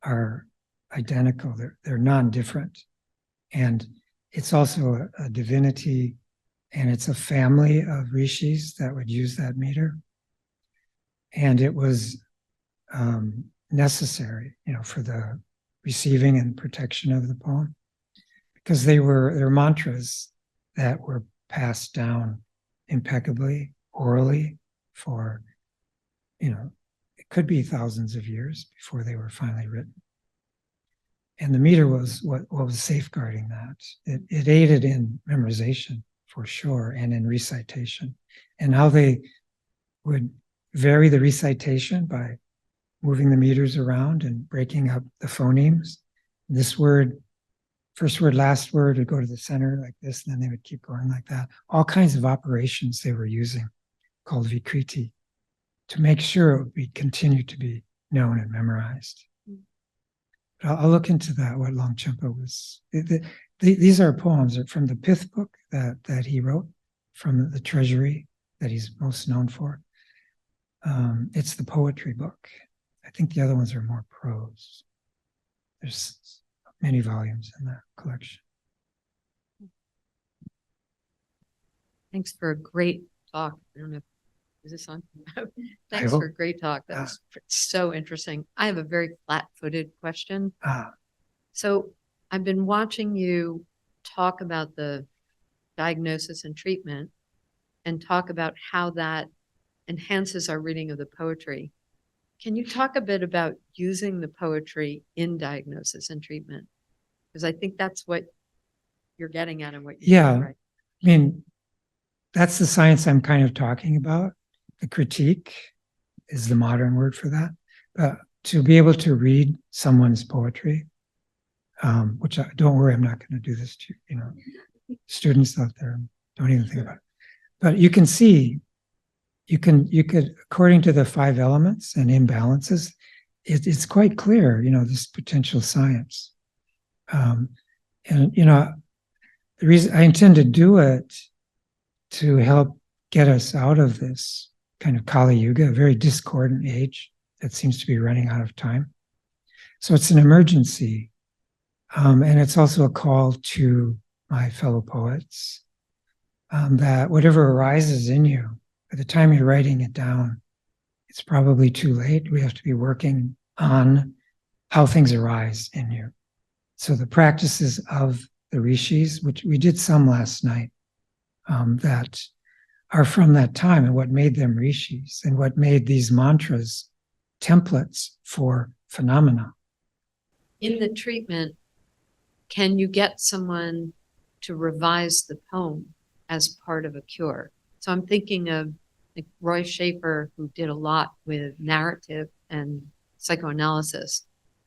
Speaker 2: are identical. They're non-different. And it's also a divinity, and it's a family of rishis that would use that meter. And it was necessary, for the receiving and protection of the poem, because they're mantras that were passed down impeccably, orally, for, it could be thousands of years before they were finally written. And the meter was what was safeguarding that. It aided in memorization, for sure, and in recitation. And how they would vary the recitation by moving the meters around and breaking up the phonemes. This word, first word, last word would go to the center like this, and then they would keep going like that. All kinds of operations they were using, called vikriti, to make sure it would continue to be known and memorized. But I'll look into that, what Longchenpa was. These are poems from the Pith book that he wrote, from the treasury that he's most known for. It's the poetry book. I think the other ones are more prose. There's many volumes in that collection.
Speaker 4: Thanks for a great talk. I don't know, is this on? Thanks for a great talk. That was so interesting. I have a very flat-footed question. So I've been watching you talk about the diagnosis and treatment, and talk about how that enhances our reading of the poetry. Can you talk a bit about using the poetry in diagnosis and treatment? Because I think that's what you're getting at and what you're doing, right?
Speaker 2: I mean, that's the science I'm kind of talking about. The critique is the modern word for that. But to be able to read someone's poetry, which don't worry, I'm not going to do this to students out there. Don't even think about it. But you can see, you could, according to the 5 elements and imbalances, it's quite clear, this potential science. And, the reason I intend to do it to help get us out of this kind of Kali Yuga, a very discordant age that seems to be running out of time. So it's an emergency. And it's also a call to my fellow poets that whatever arises in you, by the time you're writing it down, it's probably too late. We have to be working on how things arise in you. So the practices of the rishis, which we did some last night, that are from that time, and what made them rishis, and what made these mantras templates for phenomena.
Speaker 4: In the treatment, can you get someone to revise the poem as part of a cure? So I'm thinking of like Roy Schaefer, who did a lot with narrative and psychoanalysis,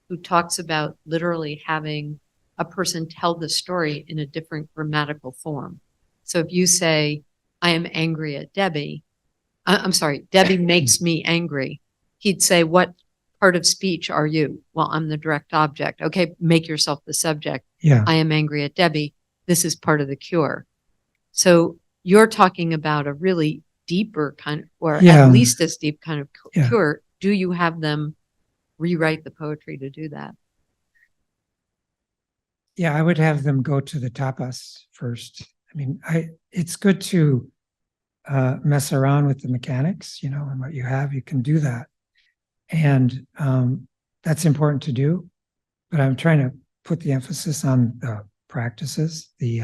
Speaker 4: who talks about literally having a person tell the story in a different grammatical form. So if you say, I am angry at Debbie, I'm sorry, Debbie makes me angry, he'd say, what part of speech are you? Well, I'm the direct object. Okay, make yourself the subject.
Speaker 2: Yeah.
Speaker 4: I am angry at Debbie. This is part of the cure. So you're talking about a really deeper kind, or at least as deep kind of cure. Do you have them rewrite the poetry to do that?
Speaker 2: Yeah, I would have them go to the tapas first. I mean, it's good to mess around with the mechanics, and what you have, you can do that. And that's important to do. But I'm trying to put the emphasis on the practices, the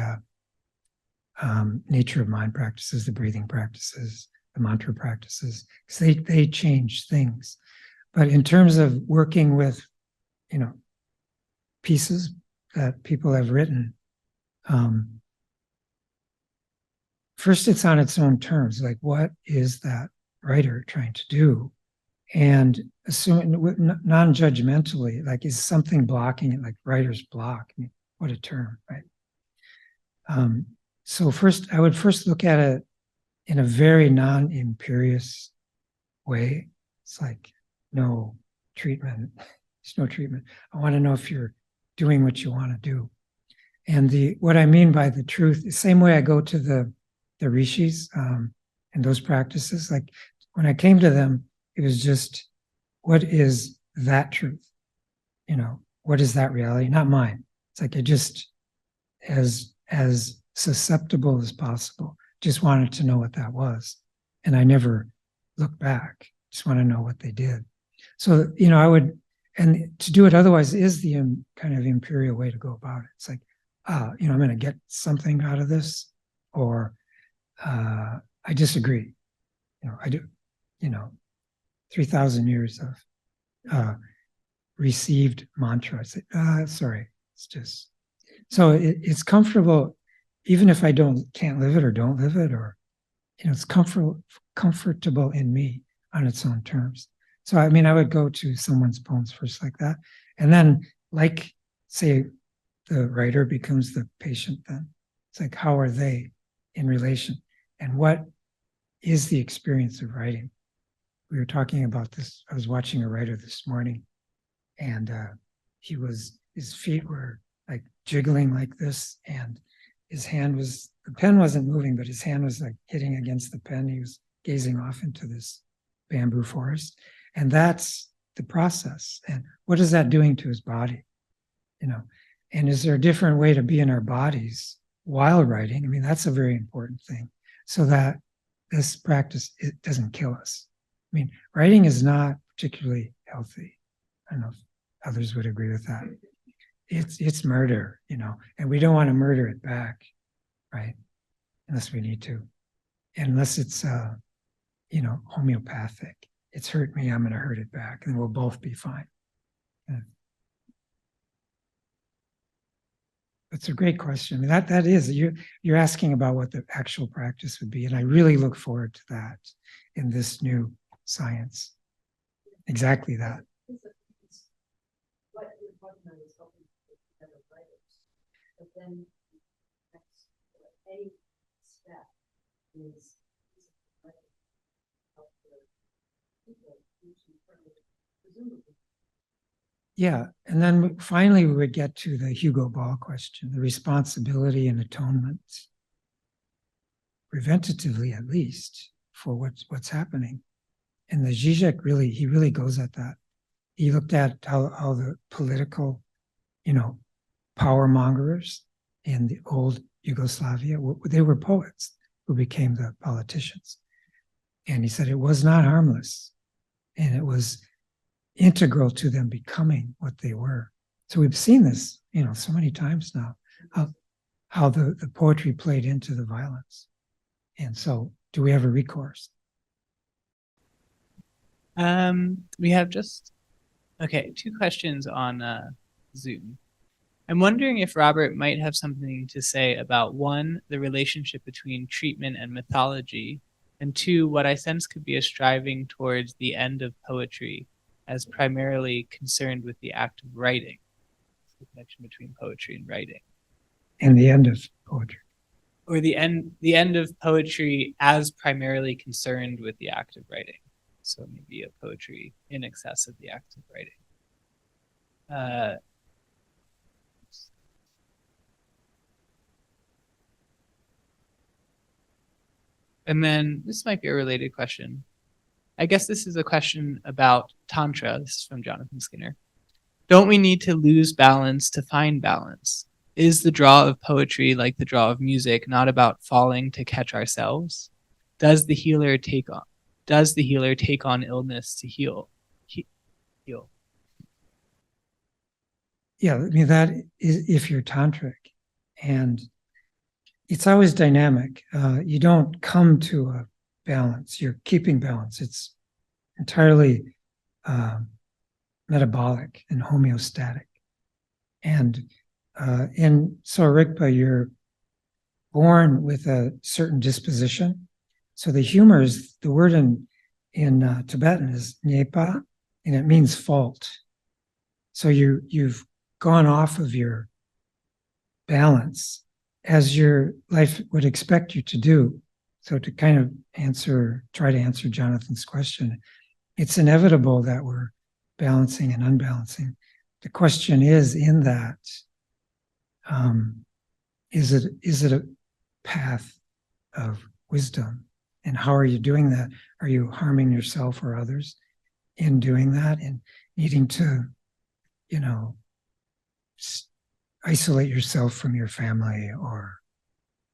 Speaker 2: nature of mind practices, the breathing practices, the mantra practices, because they change things. But in terms of working with, pieces that people have written, first it's on its own terms. Like, what is that writer trying to do? And assuming non-judgmentally, like, is something blocking it, like writer's block? I mean, what a term, right? So first, I would first look at it in a very non-imperious way. It's like, no treatment. There's no treatment. I want to know if you're doing what you want to do. And what I mean by the truth, the same way I go to the rishis and those practices, like when I came to them, it was just, what is that truth? What is that reality? Not mine. It's like I just, as susceptible as possible, just wanted to know what that was. And I never looked back. Just want to know what they did. So, I would, and to do it otherwise is the kind of imperial way to go about it. It's like, I'm going to get something out of this, or I disagree. I do, 3,000 years of received mantra. I say, sorry, it's just, so it's comfortable, even if I can't live it or don't live it, or, it's comfortable in me on its own terms. So, I mean, I would go to someone's poems first like that. And then, like, say, the writer becomes the patient then. It's like, how are they in relation? And what is the experience of writing? We were talking about this. I was watching a writer this morning, and his feet were like jiggling like this, and the pen wasn't moving, but his hand was like hitting against the pen. He was gazing off into this bamboo forest. And that's the process. And what is that doing to his body? And is there a different way to be in our bodies while writing? I mean, that's a very important thing, so that this practice, it doesn't kill us. I mean, writing is not particularly healthy. I don't know if others would agree with that. It's murder, and we don't want to murder it back, right? Unless we need to. And unless it's, homeopathic. It's hurt me, I'm going to hurt it back, and we'll both be fine. That's a great question. I mean, that is, you're asking about what the actual practice would be, and I really look forward to that in this new science. Exactly that.
Speaker 4: What you're talking about is helping other writers, but then any step is
Speaker 2: Yeah, and then finally we would get to the Hugo Ball question, the responsibility and atonement, preventatively at least, for what's happening. And the Zizek he really goes at that. He looked at how the political, power mongers in the old Yugoslavia, they were poets who became the politicians. And he said it was not harmless, and it was integral to them becoming what they were. So we've seen this, so many times now, how the poetry played into the violence. And so, do we have a recourse?
Speaker 1: We have two questions on Zoom. I'm wondering if Robert might have something to say about one, the relationship between treatment and mythology, and two, what I sense could be a striving towards the end of poetry as primarily concerned with the act of writing, the connection between poetry and writing.
Speaker 2: And the end of poetry.
Speaker 1: Or the end of poetry as primarily concerned with the act of writing. So maybe a poetry in excess of the act of writing. And then this might be a related question. I guess this is a question about Tantra. This is from Jonathan Skinner. Don't we need to lose balance to find balance? Is the draw of poetry like the draw of music not about falling to catch ourselves? Does the healer take on illness to heal? Heal.
Speaker 2: Yeah, I mean, that is if you're tantric, and it's always dynamic. You don't come to a balance. You're keeping balance. It's entirely metabolic and homeostatic. And in Sowa Rigpa, you're born with a certain disposition. So the humor is, the word in Tibetan is nyepa, and it means fault. So you've gone off of your balance as your life would expect you to do. So to kind of try to answer Jonathan's question, it's inevitable that we're balancing and unbalancing. The question is, in that, is it a path of wisdom? And how are you doing that? Are you harming yourself or others in doing that, and needing to, isolate yourself from your family or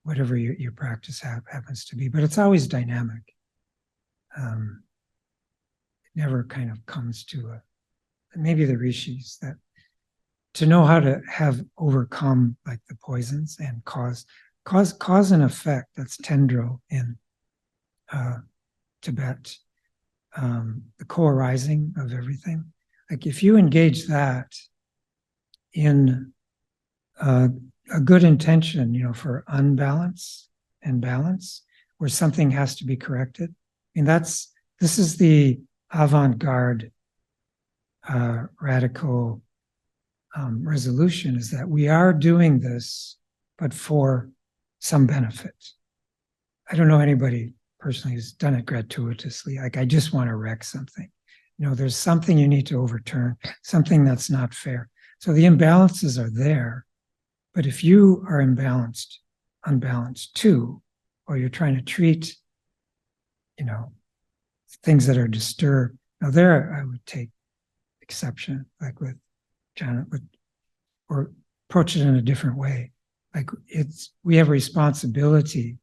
Speaker 2: whatever your practice happens to be? But it's always dynamic. It never kind of comes to maybe the rishis, that to know how to have overcome like the poisons and cause and effect. That's tendro in Tibet, the co-arising of everything. Like if you engage that in a good intention, for unbalance and balance, where something has to be corrected. I mean, this is the avant-garde radical resolution, is that we are doing this, but for some benefit. I don't know anybody personally who's done it gratuitously. Like, I just want to wreck something. There's something you need to overturn, something that's not fair. So the imbalances are there. But if you are unbalanced too, or you're trying to treat, things that are disturbed, now there I would take exception, like with Janet, or approach it in a different way. Like we have a responsibility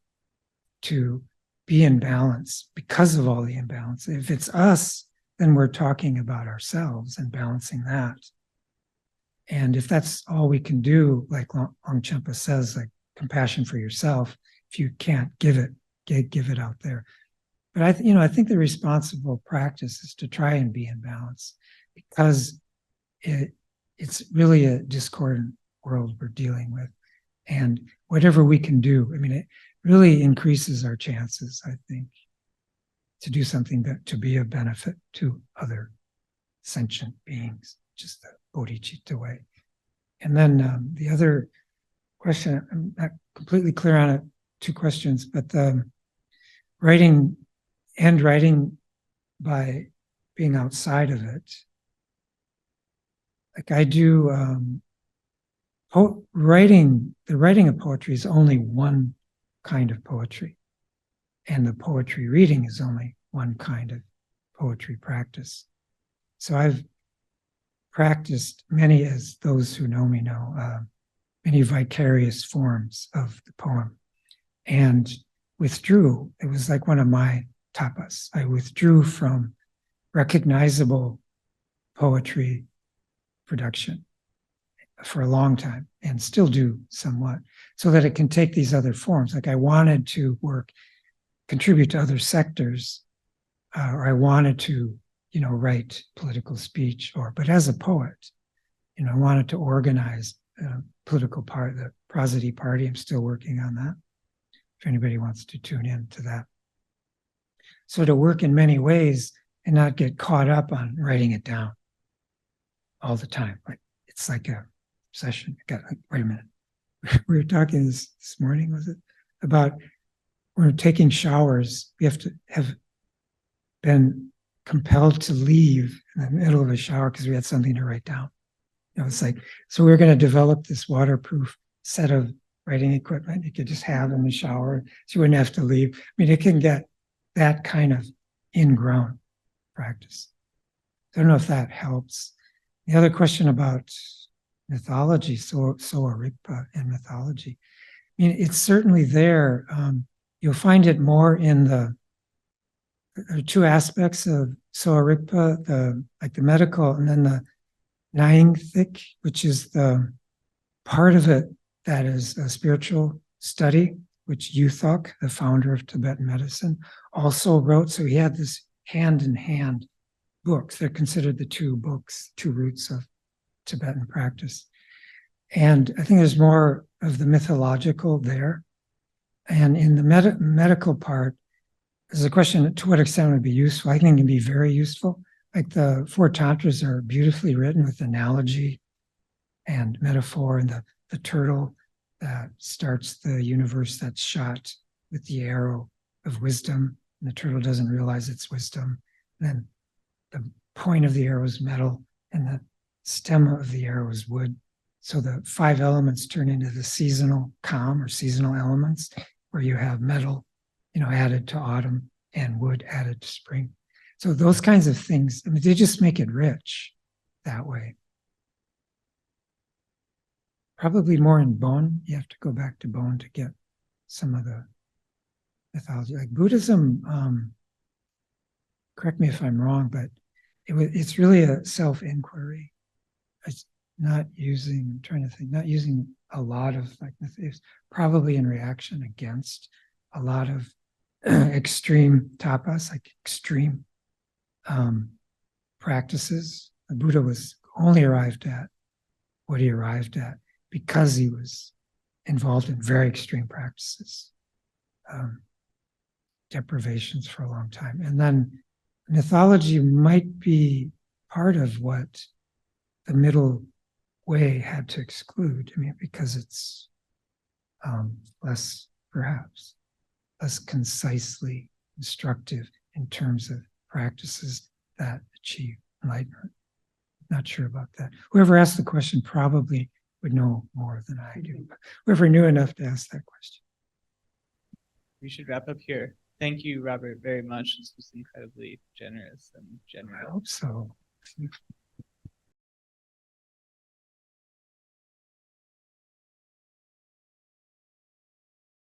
Speaker 2: to be in balance because of all the imbalance. If it's us, then we're talking about ourselves and balancing that. And if that's all we can do, like Longchenpa says, like compassion for yourself, if you can't give it out there. But I think the responsible practice is to try and be in balance, because it's really a discordant world we're dealing with. And whatever we can do, it really increases our chances, I think, to do something to be of benefit to other sentient beings, just the bodhicitta way. And then the other question, I'm not completely clear on it, 2 questions, but the writing by being outside of it. Like I do, the writing of poetry is only one kind of poetry, and the poetry reading is only one kind of poetry practice. So I've practiced many, as those who know me know, many vicarious forms of the poem, and withdrew. It was like one of my tapas. I withdrew from recognizable poetry production for a long time, and still do somewhat, so that it can take these other forms. Like I wanted to contribute to other sectors, or I wanted to, write political speech, but as a poet, I wanted to organize political part, the Prosody party. I'm still working on that. If anybody wants to tune in to that. So to work in many ways and not get caught up on writing it down all the time. Like it's like a obsession. Wait a minute. We were talking this morning, was it? About when we're taking showers, we have to have been compelled to leave in the middle of a shower because we had something to write down. It's like, so we're going to develop this waterproof set of writing equipment you could just have in the shower so you wouldn't have to leave. I mean, it can get that kind of ingrown practice. I don't know if that helps. The other question about mythology, Sowa Rigpa and mythology. I mean, it's certainly there. You'll find it more in there are two aspects of Sowa Rigpa, like the medical, and then the Nyingthik, which is the part of it that is a spiritual study, which Yuthok, the founder of Tibetan medicine, also wrote. So he had this hand-in-hand books. They're considered the two roots of Tibetan practice. And I think there's more of the mythological there. And in the medical part, there's a question to what extent it would be useful. I think it can be very useful. Like the four tantras are beautifully written with analogy and metaphor, and the turtle that starts the universe that's shot with the arrow of wisdom, and the turtle doesn't realize it's wisdom. And then the point of the arrow is metal, and the stem of the arrow is wood. So the 5 elements turn into the seasonal calm or seasonal elements, where you have metal, added to autumn and wood added to spring. So those kinds of things, I mean, they just make it rich that way. Probably more in Bon. You have to go back to Bon to get some of the mythology. Like Buddhism, correct me if I'm wrong, but it's really a self-inquiry. It's not using a lot of it's probably in reaction against a lot of extreme tapas, like extreme practices. The Buddha was only arrived at what he arrived at because he was involved in very extreme practices, deprivations for a long time. And then mythology might be part of what the middle way had to exclude. I mean, because it's less concisely instructive in terms of practices that achieve enlightenment. Not sure about that. Whoever asked the question probably would know more than I do. But whoever knew enough to ask that question.
Speaker 1: We should wrap up here. Thank you, Robert, very much. This was incredibly generous and generous.
Speaker 2: I hope so.